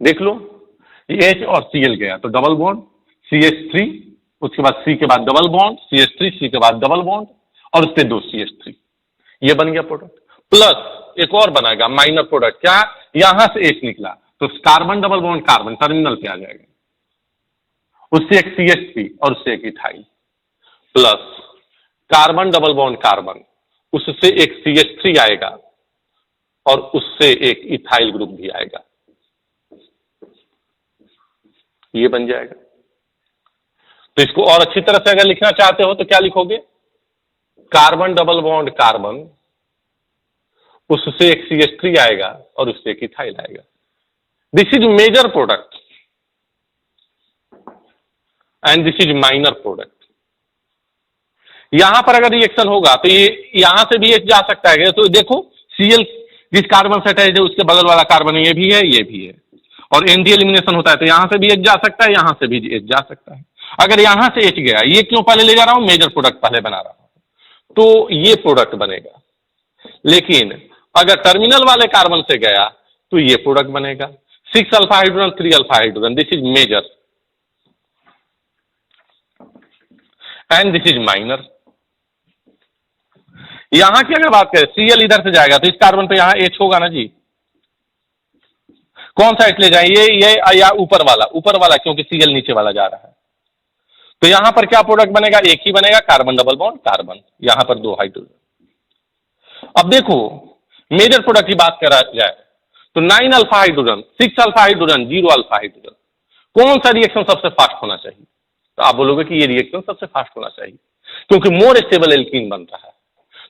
देख लो, ये H और Cl गया तो डबल बॉन्ड CH3, उसके बाद C के बाद डबल बॉन्ड CH3, C के बाद डबल बॉन्ड और उससे 2 CH3, ये बन गया प्रोडक्ट। प्लस एक और बनाएगा माइनर प्रोडक्ट, क्या, यहां से H निकला तो carbon double bond carbon terminal पे आ जाएगा, उससे एक CH3 और उससे एक ethyl, plus carbon double bond carbon, उससे एक CH3 आएगा और उससे एक इथाइल ग्रुप भी आएगा, ये बन जाएगा। तो इसको और अच्छी तरह से अगर लिखना चाहते हो तो क्या लिखोगे, कार्बन डबल बॉन्ड कार्बन, उससे एक CH3 आएगा और उससे एक इथाइल आएगा। This is major product and this is minor product. यहां पर अगर रिएक्शन होगा तो ये यहां से भी एक जा सकता है, तो देखो Cl जिस कार्बन से अटैच है उसके बगल वाला कार्बन ये भी है, ये भी है, और एंटी एलिमिनेशन होता है तो यहां से भी एक जा सकता है, यहां से भी एक जा सकता है। अगर यहां से H गया, ये क्यों पहले ले जा रहा हूं, मेजर प्रोडक्ट पहले बना रहा हूं तो ये प्रोडक्ट बनेगा। लेकिन अगर टर्मिनल वाले कार्बन से गया तो ये प्रोडक्ट बनेगा, 6 alpha hydrogen 3 alpha hydrogen, this is major and this is minor. यहां की अगर बात करें, Cl इधर से जाएगा तो इस कार्बन पे यहां H होगा ना जी, कौन सा H ले जाए, ये या ऊपर वाला, क्योंकि Cl नीचे वाला जा रहा है। तो यहां पर क्या प्रोडक्ट बनेगा, एक ही बनेगा, कार्बन डबल बॉन्ड कार्बन, यहां पर 2 हाइड्रोजन। अब देखो मेजर प्रोडक्ट की बात करा जाए तो 9 alpha hydrogen 6 alpha hydrogen 0 alpha hydrogen, कौन सा रिएक्शन सबसे फास्ट होना चाहिए, तो आप बोलोगे कि ये रिएक्शन सबसे फास्ट होना चाहिए, क्योंकि मोर स्टेबल एल्कीन बन रहा है।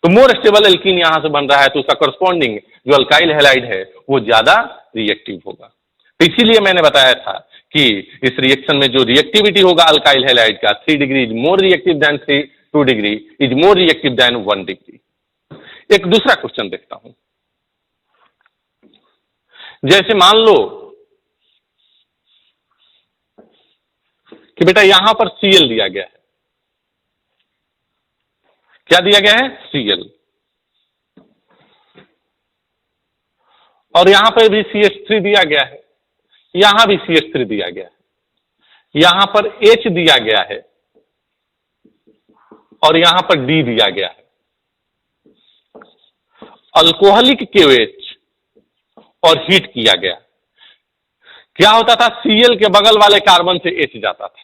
तो मोर स्टेबल एल्कीन यहां से बन रहा है तो उसका करस्पॉन्डिंग जो अल्काइल हैलाइड है वो ज्यादा रिएक्टिव होगा। तो इसीलिए मैंने बताया था कि इस रिएक्शन में जो रिएक्टिविटी होगा अल्काइल हैलाइड का, 3 degree is more reactive than 2 degree is more reactive than 1 degree. एक दूसरा क्वेश्चन देखता हूं, जैसे मान लो कि बेटा यहां पर Cl दिया गया है, क्या दिया गया है, Cl, और यहां पर भी CH3 दिया गया है, यहां भी CH3 दिया गया है, यहां पर H दिया गया है और यहां पर D दिया गया है। अल्कोहलिक KOH और हीट किया गया, क्या होता था, Cl के बगल वाले कार्बन से H जाता था।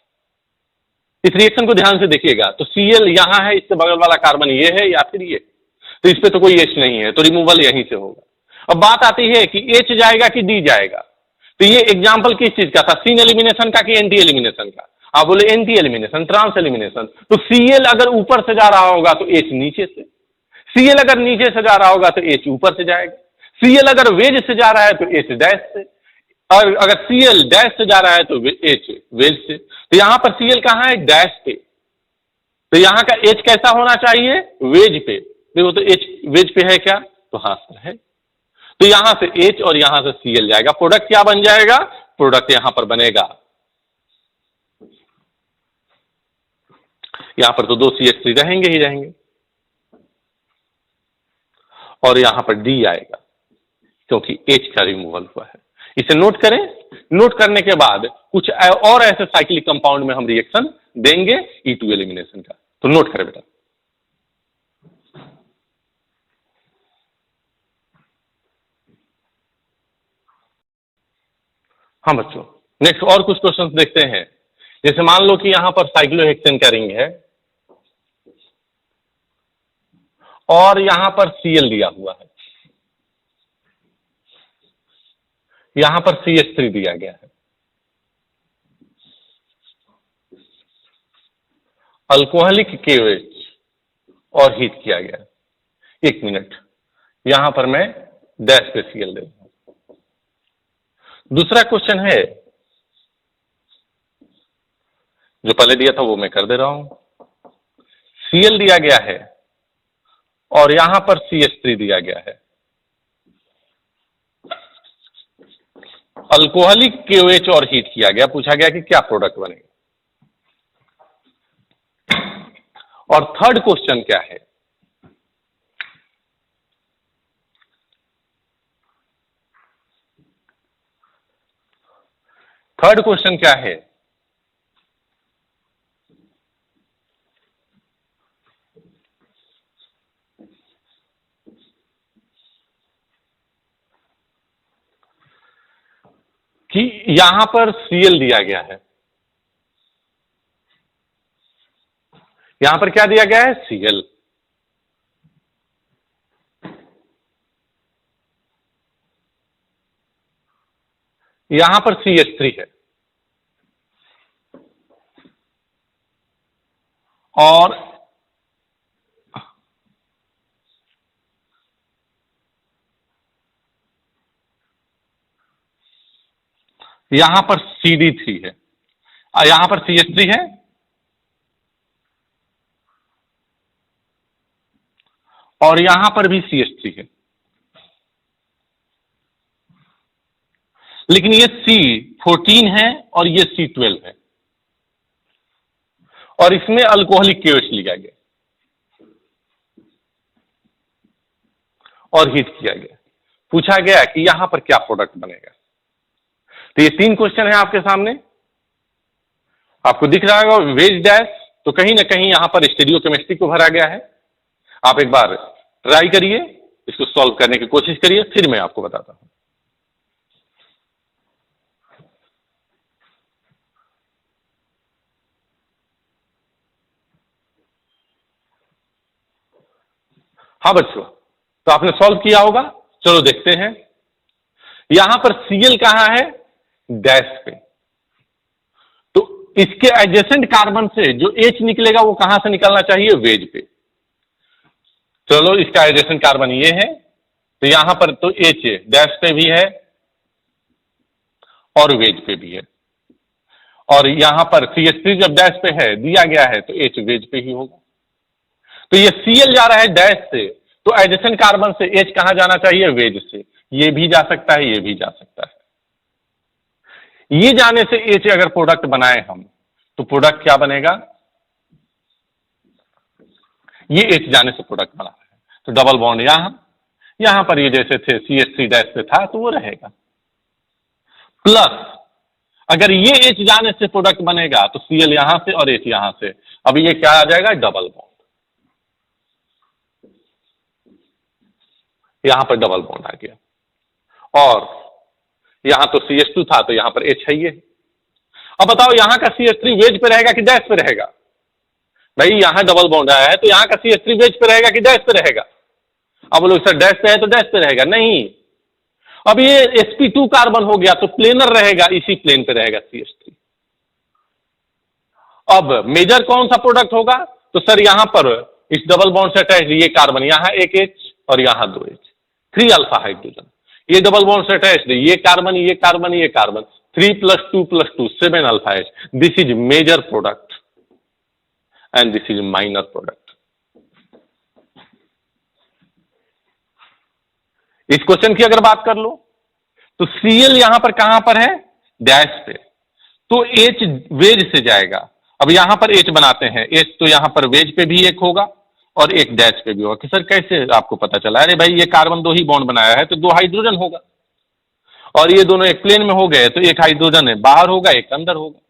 इस रिएक्शन को ध्यान से देखिएगा तो Cl यहां है, इससे बगल वाला कार्बन ये है या फिर ये, तो इस पे तो कोई H नहीं है तो रिमूवल यहीं से होगा। अब बात आती है कि H जाएगा कि D जाएगा, तो ये एग्जांपल किस चीज का था, सीन एलिमिनेशन का कि एंटी एलिमिनेशन का, आप बोले एंटी एलिमिनेशन, ट्रांस एलिमिनेशन। तो Cl अगर ऊपर से जा रहा होगा तो H नीचे से, Cl अगर नीचे से जा रहा होगा तो H ऊपर से जाएगा, Cl अगर वेज से जा रहा है तो H डैश से, और अगर Cl डैश से जा रहा है तो H वेज से। तो यहां पर Cl कहां है, डैश पे, तो यहां का H कैसा होना चाहिए, वेज पे। देखो तो H वेज पे है क्या, तो हां सर है, तो यहां से H और यहां से Cl जाएगा, प्रोडक्ट क्या बन जाएगा, प्रोडक्ट यहां पर बनेगा यहां पर तो 2 CH3 रहेंगे ही रहेंगे, और यहां पर D आएगा क्योंकि H का रिमूवल हुआ है। इसे नोट करें। नोट करने के बाद कुछ और ऐसे साइक्लिक कंपाउंड में हम रिएक्शन देंगे E2 एलिमिनेशन का, तो नोट करें बेटा। हाँ बच्चों, नेक्स्ट और कुछ क्वेश्चंस देखते हैं। जैसे मान लो कि यहां पर साइक्लोहेक्सेन का रिंग है और यहां पर Cl दिया हुआ है, यहां पर CH3 दिया गया है, अल्कोहलिक KOH और हीट किया गया। 1 मिनट, यहां पर मैं डैश पे Cl दे रहा हूं। दूसरा क्वेश्चन है जो पहले दिया था वो मैं कर दे रहा हूं। Cl दिया गया है और यहां पर CH3 दिया गया है, अल्कोहलिक KOH और हीट किया गया, पूछा गया कि क्या प्रोडक्ट बनेगा। और थर्ड क्वेश्चन क्या है, थर्ड क्वेश्चन क्या है, कि यहां पर Cl दिया गया है, यहां पर क्या दिया गया है, Cl, यहां पर CH3 है, और यहां पर CD3 है, यहां पर CH3 है, और यहां पर भी CH3 है। लेकिन ये C14 है और ये C12 है, और इसमें अल्कोहलिक KOH लिया गया और हीट किया गया। पूछा गया कि यहां पर क्या प्रोडक्ट बनेगा। तो ये 3 क्वेश्चन है आपके सामने, आपको दिख रहा होगा वेज डैश, तो कहीं ना कहीं यहां पर स्टीरियोकेमिस्ट्री को भरा गया है। आप एक बार ट्राई करिए, इसको सॉल्व करने की कोशिश करिए, फिर मैं आपको बताता हूं। हाँ बच्चों, तो आपने सॉल्व किया होगा, चलो देखते हैं। यहां पर Cl कहां है, डैश पे, तो इसके एडजेसेंट कार्बन से जो H निकलेगा वो कहां से निकलना चाहिए, वेज पे। चलो इसका एडजेसेंट कार्बन ये है, तो यहां पर तो H डैश पे भी है और वेज पे भी है, और यहां पर CH3 जब डैश पे है दिया गया है तो H वेज पे ही होगा। तो ये Cl जा रहा है डैश से, तो एडजेसेंट कार्बन से H कहां जाना चाहिए, वेज से। ये भी जा सकता है, ये भी जा सकता है। ये जाने से H अगर प्रोडक्ट बनाए हम, तो प्रोडक्ट क्या बनेगा, ये H जाने से प्रोडक्ट बना है, तो डबल बॉन्ड यहां पर ये जैसे थे CH3 डैश पे था तो वो रहेगा, प्लस अगर ये H जाने से प्रोडक्ट बनेगा तो Cl यहां से और H यहां से, अब ये क्या आ जाएगा, डबल बॉन्ड। यहां पर डबल बॉन्ड आ गया, और यहां तो CH2 था तो यहां पर H है ये। अब बताओ यहां का CH3 वेज पे रहेगा कि डैश पे रहेगा। भाई यहां डबल बॉन्ड आया है तो यहां का CH3 वेज पे रहेगा कि डैश पे रहेगा। अब लोग सर डैश पे है तो डैश पे रहेगा, नहीं। अब ये sp2 कार्बन हो गया तो प्लेनर रहेगा, इसी प्लेन पे रहेगा CH3। अब मेजर कौन सा प्रोडक्ट होगा, तो सर यहां पर इस डबल बॉन्ड से अटैच ये कार्बन, यहां एक H और यहां 2 H, 3 अल्फा हाइड्रोजन। ये डबल बॉन्ड से अटैच ये कार्बन, ये कार्बन, ये carbon, 3 + 2 + 2 7 alpha H। This is major product and this is minor product. इस क्वेश्चन की अगर बात कर लो तो Cl यहां पर कहां पर है, डैश पे, तो H वेज से जाएगा अब यहां पर H बनाते हैं, H तो यहां पर वेज पे भी एक होगा और एक डैश पे भी होगा। कि सर कैसे आपको पता चला? अरे भाई ये कार्बन दो ही बॉन्ड बनाया है तो दो हाइड्रोजन होगा, और ये दोनों एक प्लेन में हो गए तो एक हाइड्रोजन है बाहर होगा एक अंदर होगा।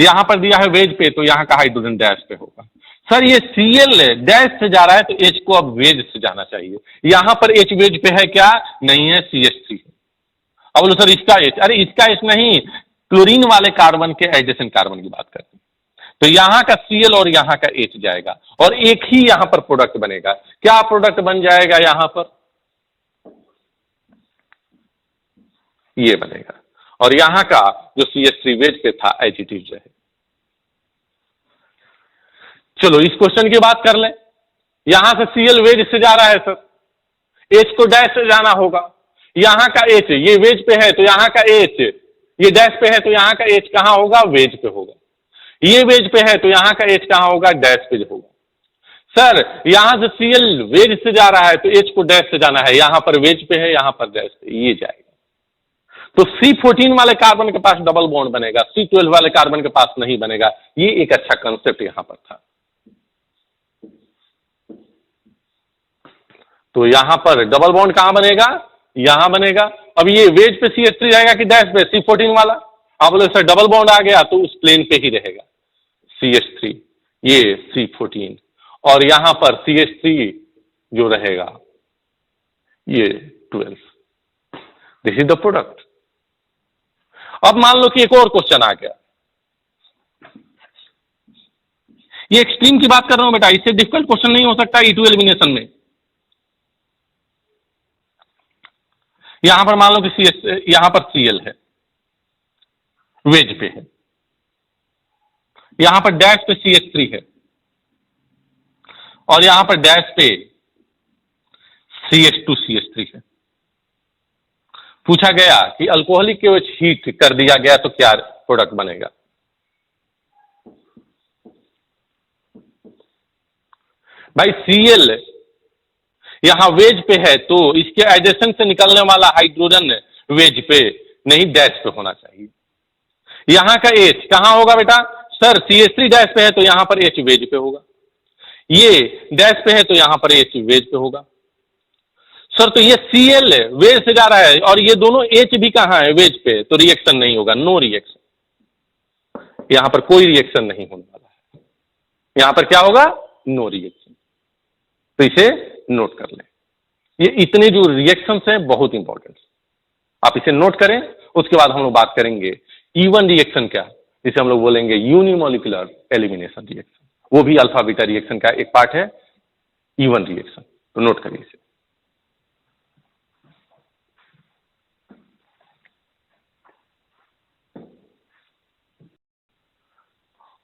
यहां पर दिया है वेज पे तो यहां का हाइड्रोजन डैश पे होगा। सर ये Cl डैश से जा रहा है तो H को अब वेज से जाना चाहिए। यहां पर H वेज पे है क्या? नहीं है, CH3 है। अब बोलो सर इसका H, अरे इसका H नहीं, क्लोरीन वाले कार्बन के एडजेसेंट कार्बन की बात करते हैं। तो यहां का Cl और यहां का H जाएगा और एक ही यहां पर प्रोडक्ट बनेगा। क्या प्रोडक्ट बन जाएगा? यहां पर ये बनेगा और यहां का जो CH3 वेज पे था एज इट इज रहे। चलो इस क्वेश्चन की बात कर लें। यहां से Cl वेज से जा रहा है सर, H को डैश से जाना होगा। यहां का H ये वेज पे है तो यहां का H, ये डैश पे है तो यहां का H कहां होगा? वेज पे होगा। ये वेज पे है तो यहां का H कहां होगा? डैश पे होगा। सर यहां से Cl वेज से जा रहा है तो H को डैश से जाना है, यहां पर वेज पे है यहां पर डैश पे, ये जाएगा। तो C14 वाले कार्बन के पास डबल बॉन्ड बनेगा, C12 वाले कार्बन के पास नहीं बनेगा। ये एक अच्छा कंसेप्ट यहां पर था। तो यहां पर डबल बॉन्ड कहां बनेगा? यहां बनेगा। अब ये वेज पे CH3 जाएगा कि डैश पे? C14 वाला। आप बोले सर डबल बॉन्ड आ गया तो उस प्लेन पे ही रहेगा CH3, ये C14, और यहां पर CH3 जो रहेगा ये 12। This is the product. अब मान लो कि एक और क्वेश्चन आ गया। ये एक्सट्रीम की बात कर रहा हूं बेटा, इससे डिफिकल्ट क्वेश्चन नहीं हो सकता E2 एलिमिनेशन में। यहां पर मान लो कि यहां पर Cl है, वेज पे है, यहां पर डैश पे CH3 है और यहां पर डैश पे CH2 CH3 है। पूछा गया कि अल्कोहलिक के OH हीट कर दिया गया तो क्या प्रोडक्ट बनेगा? भाई Cl यहां वेज पे है तो इसके एडजेसेंट से निकलने वाला हाइड्रोजन वेज पे नहीं डैश पे होना चाहिए। यहां का H कहां होगा बेटा? सर CH3 डैश पे है तो यहां पर H वेज पे होगा, ये डैश पे है तो यहां पर H वेज पे होगा। सर तो ये Cl वेज से जा रहा है और ये दोनों H भी कहां है? वेज पे, तो रिएक्शन नहीं होगा, नो रिएक्शन। यहां पर कोई रिएक्शन नहीं होने वाला है, यहां पर क्या होगा? No reaction. तो इसे नोट कर लें। ये इतने जो रिएक्शंस हैं बहुत इंपॉर्टेंट, आप इसे नोट करें। उसके बाद हम लोग बात करेंगे E1 रिएक्शन क्या, जिसे हम लोग बोलेंगे यूनिमोलिकुलर एलिमिनेशन रिएक्शन। वो भी अल्फा बीटा रिएक्शन का एक पार्ट है E1 रिएक्शन, तो नोट करिए इसे।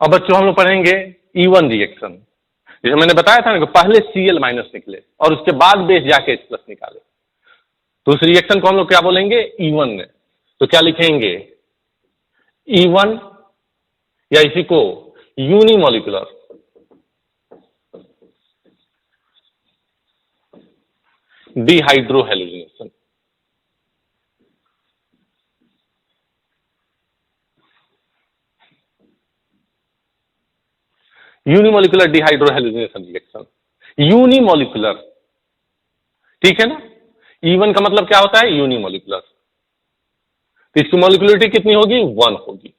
अब बच्चों हम लोग पढ़ेंगे E1 रिएक्शन। जैसे मैंने बताया था ना कि पहले Cl माइनस निकले और उसके बाद बेस जाके H प्लस निकाले, तो उस रिएक्शन को हम लोग क्या बोलेंगे? E1 में। तो क्या लिखेंगे? E1 या इसी को unimolecular dehydrohalogenation. Unimolecular dehydrohalogenation reaction, unimolecular, ठीक है ना? E1 का मतलब क्या होता है? यूनिमोलिकुलर। तो इसकी मोलिकुलरिटी कितनी होगी? 1 होगी।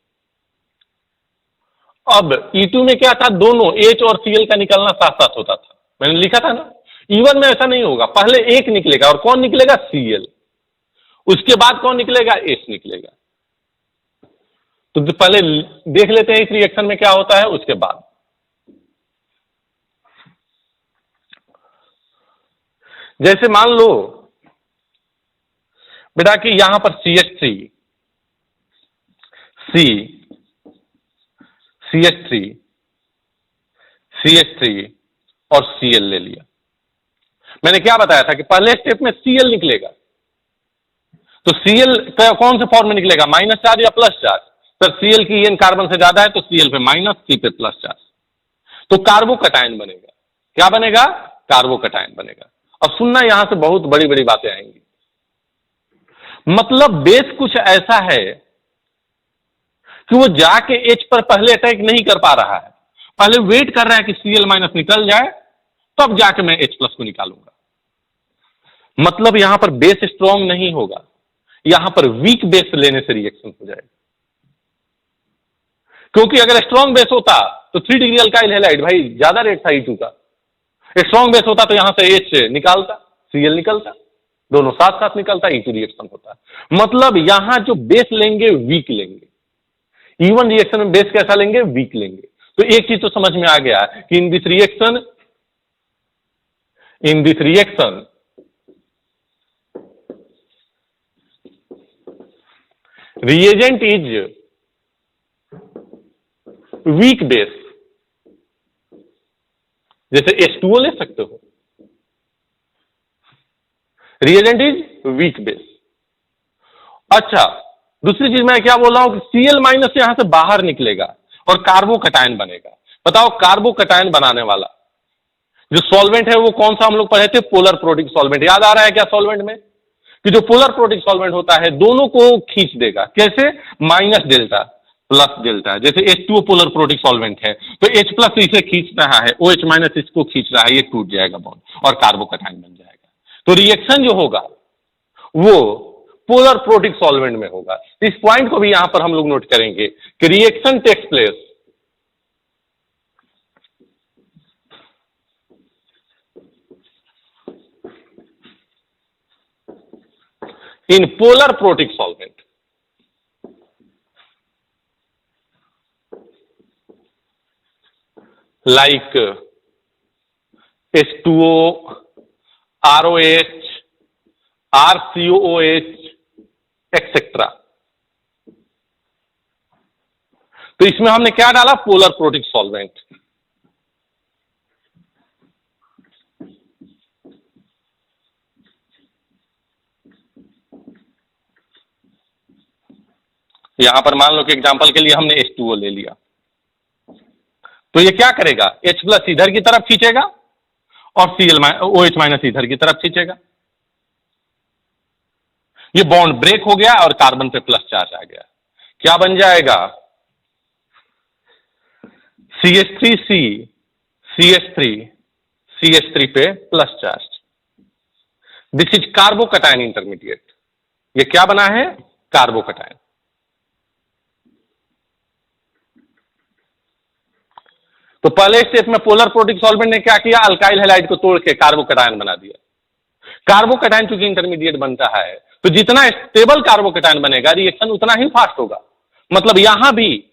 अब E2 में क्या था? दोनों H और Cl का निकलना साथ साथ होता था, मैंने लिखा था ना। E1 में ऐसा नहीं होगा, पहले एक निकलेगा और कौन निकलेगा? Cl। उसके बाद कौन निकलेगा? H निकलेगा। तो पहले देख लेते हैं इस रिएक्शन में क्या होता है, उसके बाद। जैसे मान लो बेटा कि यहां पर CH3, C, CH3, CH3 और Cl ले लिया। मैंने क्या बताया था कि पहले स्टेप में Cl निकलेगा, तो Cl कौन से फॉर्म में निकलेगा? माइनस चार्ज या प्लस चार्ज? सर Cl की n कार्बन से ज्यादा है तो Cl पे माइनस, C पे प्लस चार्ज, तो कार्बोकटायन बनेगा। क्या बनेगा? कार्बोकटायन बनेगा। अब सुनना, यहां से बहुत बड़ी बड़ी बातें आएंगी। मतलब बेस कुछ ऐसा है, कि वो जाके H पर पहले अटैक नहीं कर पा रहा है, पहले वेट कर रहा है कि Cl माइनस निकल जाए तब जाके मैं H प्लस को निकालूंगा। मतलब यहां पर बेस स्ट्रांग नहीं होगा, यहां पर वीक बेस लेने से रिएक्शन हो जाएगा। क्योंकि अगर स्ट्रांग बेस होता तो 3 डिग्री अल्काइल हैलाइड, भाई ज्यादा रेट था E2 का, स्ट्रांग बेस होता तो यहां से H निकालता, Cl निकलता, दोनों साथ साथ निकलता, E2 रिएक्शन होता। मतलब यहां जो बेस लेंगे वीक लेंगे, इवन रिएक्शन में बेस कैसा लेंगे, वीक लेंगे। तो एक चीज तो समझ में आ गया कि इन this reaction reagent is weak base, जैसे H2O ले सकते हो, reagent is weak base। अच्छा, दूसरी चीज मैं क्या बोल रहा हूं कि Cl माइनस यहां से बाहर निकलेगा और कार्बोकटायन बनेगा। बताओ कार्बोकटायन बनाने वाला जो सॉल्वेंट है वो कौन सा हम लोग पढ़े थे, पोलर प्रोटिक सॉल्वेंट। याद आ रहा है क्या सॉल्वेंट में कि जो पोलर प्रोटिक सॉल्वेंट होता है दोनों को खींच देगा, कैसे, माइनस डेल्टा प्लस डेल्टा। जैसे H2O पोलर प्रोटिक सॉल्वेंट है तो H प्लस इसे खींच रहा है, OH माइनस इसको खींच रहा है, ये टूट जाएगा बॉन्ड और कार्बोकटायन बन जाएगा। तो रिएक्शन जो होगा वो पोलर प्रोटिक सॉल्वेंट में होगा। इस पॉइंट को भी यहां पर हम लोग नोट करेंगे कि reaction takes place in polar protic solvent, like H2O, ROH, RCOOH, etc। तो इसमें हमने क्या डाला, पोलर प्रोटिक सॉल्वेंट। यहां पर मान लो कि एग्जांपल के लिए हमने H2O ले लिया, तो ये क्या करेगा, H प्लस इधर की तरफ खींचेगा और OH माइनस इधर की तरफ खींचेगा। ये बॉन्ड ब्रेक हो गया और कार्बन पे प्लस चार्ज आ गया। क्या बन जाएगा, CH3C CH3 CH3 पे plus charge. This is carbocation intermediate. ये क्या बना है, कार्बोकटायन। तो पहले स्टेप में पोलर प्रोटिक सॉल्वेंट ने क्या किया, अल्काइल हैलाइड को तोड़ के कार्बोकटायन बना दिया। कार्बोकटायन चूंकि इंटरमीडिएट बनता है तो जितना स्टेबल कार्बोकटायन बनेगा रिएक्शन उतना ही फास्ट होगा। मतलब यहां भी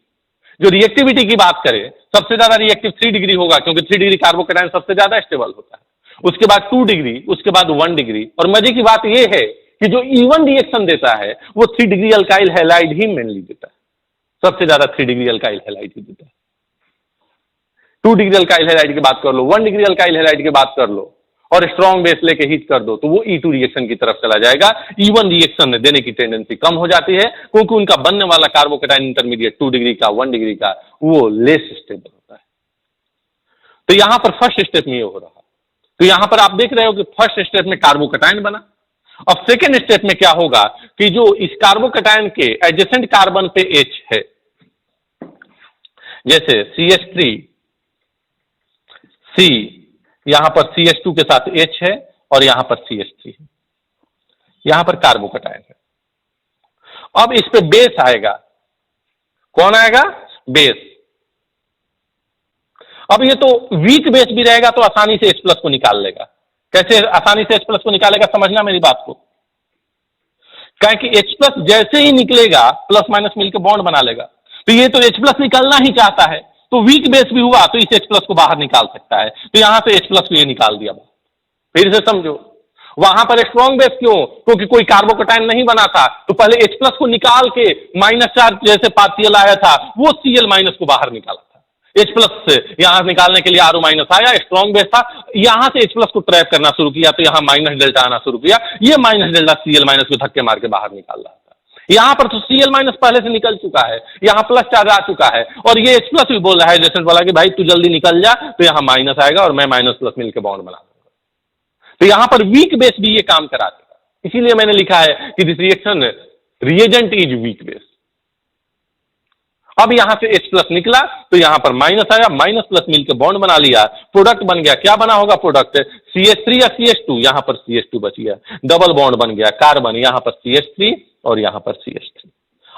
जो रिएक्टिविटी की बात करें सबसे ज्यादा रिएक्टिव 3 डिग्री होगा, क्योंकि 3 डिग्री कार्बोकटायन सबसे ज्यादा स्टेबल होता है। उसके बाद 2 डिग्री, उसके बाद 1 डिग्री। और मजे की बात यह है कि जो इवन रिएक्शन देता है वो 3 डिग्री अल्काइल हैलाइड ही मेनली देता है, सबसे ज्यादा 3 डिग्री अल्काइल हैलाइड ही देता है। 2 डिग्री अल्काइल हैलाइड की बात कर लो, 1 डिग्री अल्काइल हैलाइड की बात कर लो और स्ट्रॉन्ग बेस लेके हीट कर दो तो वो E2 रिएक्शन की तरफ चला जाएगा। इवन रिएक्शन देने की टेंडेंसी कम हो जाती है क्योंकि उनका बनने वाला कार्बोकटायन इंटरमीडिएट 2 डिग्री का, 1 डिग्री का, वो लेस स्टेबल होता है। तो यहां पर फर्स्ट स्टेप में ये हो रहा है। तो यहां पर आप देख रहे हो कि फर्स्ट स्टेप में कार्बोकटायन बना। अब सेकेंड स्टेप में क्या होगा कि जो इस कार्बोकटायन के एडजेसेंट कार्बन पे H है, जैसे CH3C, यहां पर CH2 के साथ H है और यहां पर CH3 है, यहां पर कार्बोकटायन है। अब इस पे बेस आएगा, कौन आएगा, बेस। अब ये तो वीक बेस भी रहेगा तो आसानी से H प्लस को निकाल लेगा। कैसे आसानी से H प्लस को निकालेगा, समझना मेरी बात को। क्या कि H प्लस जैसे ही निकलेगा प्लस माइनस मिलकर बॉन्ड बना लेगा। तो ये तो H प्लस निकलना ही चाहता है, तो वीक बेस भी हुआ तो इस H प्लस को बाहर निकाल सकता है। तो यहां से H प्लस को ये निकाल दिया। फिर से समझो, वहां पर स्ट्रॉन्ग बेस क्यों, क्योंकि कोई कार्बोकटायन नहीं बना था तो पहले H प्लस को निकाल के माइनस चार्ज जैसे पार्शियल आया था वो Cl माइनस को बाहर निकाला था। H प्लस से यहां निकालने के लिए RO माइनस आया, स्ट्रॉन्ग बेस था, यहां से H प्लस को ट्रैप करना शुरू किया तो यहां माइनस डेल्टा आना शुरू किया। ये माइनस डेल्टा Cl माइनस को धक्के मार के बाहर निकाल रहा था। यहां पर तो Cl माइनस पहले से निकल चुका है, यहां प्लस चार्ज आ चुका है और ये H प्लस भी बोल रहा है एडजेसेंट वाला कि भाई तू जल्दी निकल जा, तो यहां माइनस आएगा और मैं माइनस प्लस मिलकर बॉन्ड बना दूंगा। तो यहां पर वीक बेस भी ये काम करा देगा। इसीलिए मैंने लिखा है कि this reaction reagent is weak base. अब यहां से H प्लस निकला तो यहां पर माइनस आया, माइनस प्लस मिलकर बॉन्ड बना लिया, प्रोडक्ट बन गया। क्या बना होगा प्रोडक्ट? CH3 या CH2, यहां पर CH2 बच गया, डबल बॉन्ड बन गया, कार्बन यहां पर CH3 और यहां पर CH3।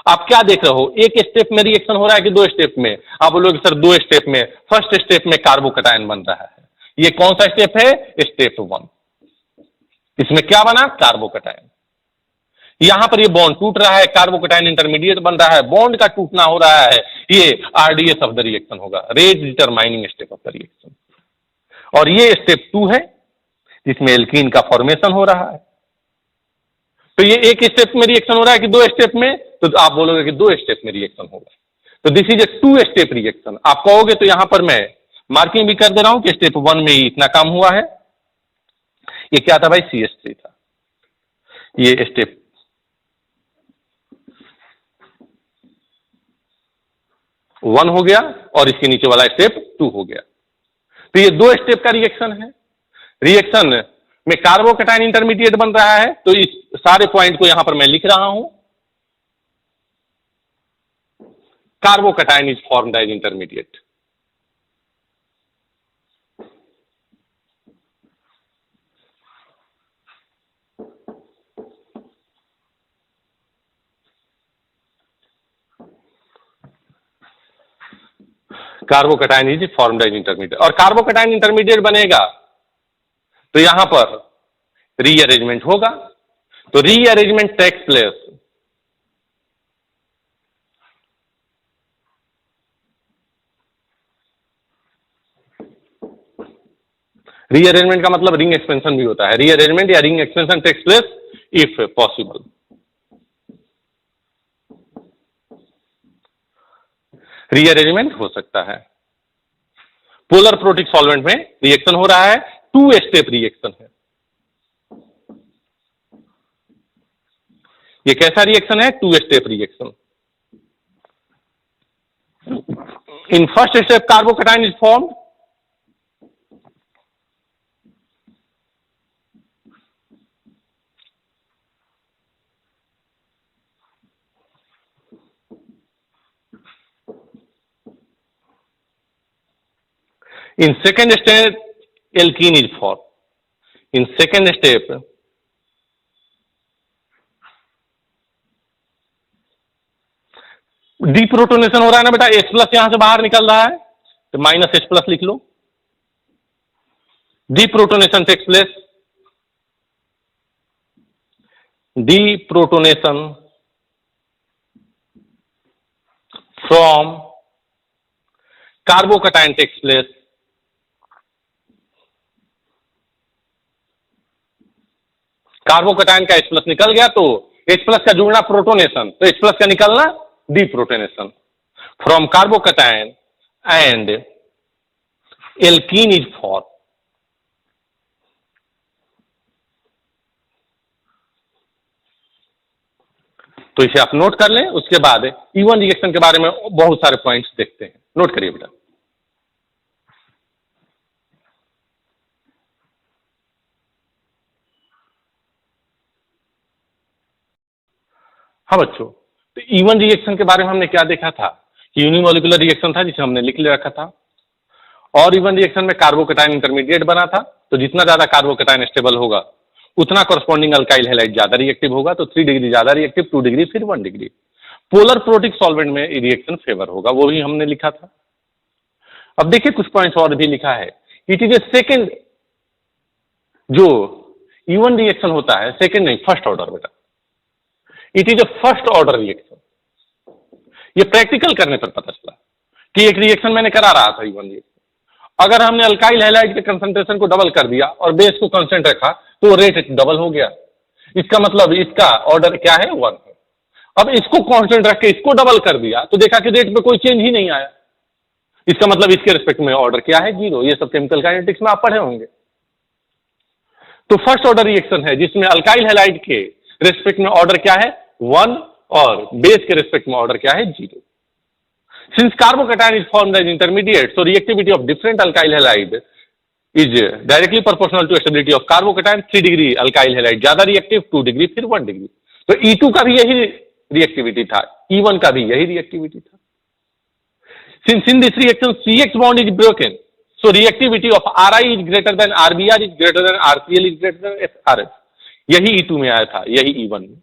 आप क्या देख रहे हो, एक स्टेप में रिएक्शन हो रहा है कि दो स्टेप में? आप बोलोगे सर दो स्टेप में। फर्स्ट स्टेप में कार्बोकैटायन बन रहा है। ये कौन सा स्टेप है? स्टेप 1। इसमें क्या बना? कार्बोकैटायन। यहां पर ये बॉन्ड टूट रहा है, कार्बोकैटायन इंटरमीडिएट बन रहा है, बॉन्ड का टूटना हो रहा है, ये RDS ऑफ द रिएक्शन होगा, rate determining step of the reaction. और ये स्टेप 2 है जिसमें एल्कीन का फॉर्मेशन हो रहा है। तो ये एक स्टेप में रिएक्शन हो रहा है कि दो स्टेप में? तो आप बोलोगे कि दो स्टेप में रिएक्शन होगा। तो this is a 2 step reaction. आप कहोगे तो यहां पर मैं मार्किंग भी कर दे रहा हूं कि स्टेप 1 में ही इतना काम हुआ है। ये क्या था भाई? CH3 था। ये स्टेप 1 हो गया और इसके नीचे वाला स्टेप 2 हो गया। तो ये 2 स्टेप का रिएक्शन है। रिएक्शन में कार्बोकैटायन इंटरमीडिएट बन रहा है, तो इस सारे पॉइंट को यहां पर मैं लिख रहा हूं। Carbocation is formed as intermediate. Carbocation is formed as intermediate. और कार्बोकैटायन इंटरमीडिएट बनेगा तो यहां पर रीअरेंजमेंट होगा। तो रीअरेंजमेंट टेक्स प्लेस रीअरेंजमेंट का मतलब रिंग एक्सपेंशन भी होता है। रीअरेंजमेंट या ring expansion takes place if possible. Rearrangement हो सकता है। पोलर प्रोटिक सॉल्वेंट में रिएक्शन हो रहा है, 2 स्टेप रिएक्शन है। ये कैसा रिएक्शन है? 2 step reaction. In first step carbocation is formed, in second step alkene is formed. In second step deprotonation हो रहा है ना बेटा, H प्लस यहां से बाहर निकल रहा है तो माइनस H प्लस लिख लो। Deprotonation takes place, deprotonation from carbocation takes place, carbocation का H प्लस निकल गया तो H प्लस का जुड़ना प्रोटोनेशन, तो H प्लस का निकलना deprotonation. From carbocation and alkene is form. तो इसे आप नोट कर लें। उसके बाद E1 रिएक्शन के बारे में बहुत सारे पॉइंट्स देखते हैं, नोट करिए बेटा। हाँ बच्चों, तो E1 रिएक्शन के बारे में हमने क्या देखा था कि यूनिमोलिकुलर रिएक्शन था जिसे हमने लिख ले रखा था। और E1 रिएक्शन में कार्बोकैटायन इंटरमीडिएट बना था, तो जितना ज्यादा कार्बोकैटायन स्टेबल होगा उतना कॉरस्पॉन्डिंग अल्काइल हैलाइड ज्यादा रिएक्टिव होगा। तो 3 डिग्री ज्यादा रिएक्टिव, 2 डिग्री, फिर 1 डिग्री। पोलर प्रोटिक सॉल्वेंट में रिएक्शन फेवर होगा, वो भी हमने लिखा था। अब देखिए कुछ पॉइंट्स और भी लिखा है। इट इज ए सेकेंड, जो E1 रिएक्शन होता है सेकेंड नहीं फर्स्ट ऑर्डर बेटा, it is a first order reaction. ये प्रैक्टिकल करने पर पता चला कि एक रिएक्शन मैंने करा रहा था E1 रिएक्शन, अगर हमने अल्काइल हैलाइड के कंसंट्रेशन को डबल कर दिया और बेस को कांस्टेंट रखा तो रेट डबल हो गया। इसका मतलब इसका ऑर्डर क्या है? 1 है। अब इसको कांस्टेंट रख के इसको डबल कर दिया तो देखा कि रेट में कोई चेंज ही नहीं आया। इसका मतलब इसके रिस्पेक्ट में ऑर्डर क्या है? 0। ये सब केमिकल काइनेटिक्स में आप पढ़े होंगे। तो फर्स्ट ऑर्डर रिएक्शन है जिसमें अल्काइल हैलाइड के रिस्पेक्ट में ऑर्डर क्या है? 1 और बेस के रिस्पेक्ट में ऑर्डर क्या है? 0। Since carbocation is formed as intermediate, so reactivity of different alkyl halide is directly proportional to stability of carbocation। 3 degree alkyl halide ज्यादा रिएक्टिव, 2 डिग्री, फिर 1 डिग्री। तो E2 का भी यही रिएक्टिविटी था, E1 का भी यही रिएक्टिविटी था। Since in this reaction CX bond is broken, so reactivity of Ri is greater than Rbr is greater than RCl is greater than Rs. यही E2 में आया था, यही E1 में।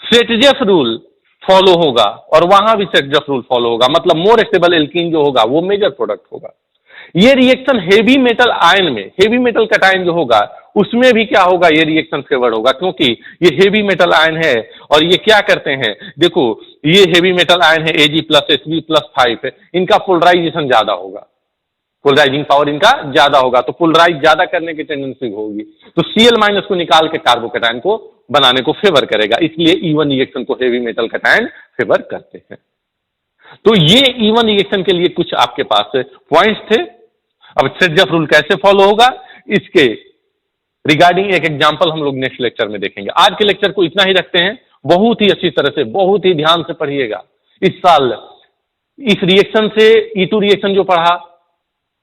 सेटजेफ रूल फॉलो होगा और वहां भी सेटजेफ रूल फॉलो होगा, मतलब मोर स्टेबल एल्कीन जो होगा वो मेजर प्रोडक्ट होगा। ये रिएक्शन हेवी मेटल आयन में, हेवी मेटल कटायन जो होगा उसमें भी क्या होगा, ये रिएक्शन फेवर्ड होगा, क्योंकि ये हेवी मेटल आयन है और ये क्या करते हैं, देखो ये हेवी मेटल आयन है Ag+ Sb+5 है, इनका पोलराइजेशन ज्यादा होगा, पोलराइजिंग पावर इनका ज्यादा होगा, तो पोलराइज ज्यादा करने की टेंडेंसी होगी, तो Cl- को निकाल के कार्बोकैटायन को बनाने को फेवर करेगा, इसलिए E1 रिएक्शन को हेवी मेटल कटायन फेवर करते हैं। तो ये E1 रिएक्शन के लिए कुछ आपके पास पॉइंट्स थे। अब सेटजेफ रूल कैसे फॉलो होगा इसके रिगार्डिंग एक एग्जांपल हम लोग नेक्स्ट लेक्चर में देखेंगे। आज के लेक्चर को इतना ही रखते हैं, बहुत ही अच्छी तरह से, बहुत ही ध्यान से पढ़िएगा। इस साल इस रिएक्शन से E2 रिएक्शन जो पढ़ा,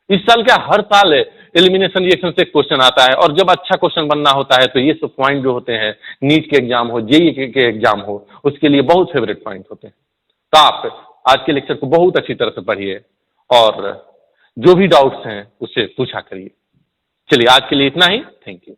इस साल क्या हर साल एलिमिनेशन रिएक्शन से क्वेश्चन आता है, और जब अच्छा क्वेश्चन बनना होता है तो ये सब पॉइंट जो होते हैं, नीट के एग्जाम हो, जेईई के एग्जाम हो, उसके लिए बहुत फेवरेट पॉइंट होते हैं। तो आप आज के लेक्चर को बहुत अच्छी तरह से पढ़िए और जो भी डाउट्स हैं उससे पूछा करिए। चलिए आज के लिए इतना ही, थैंक यू।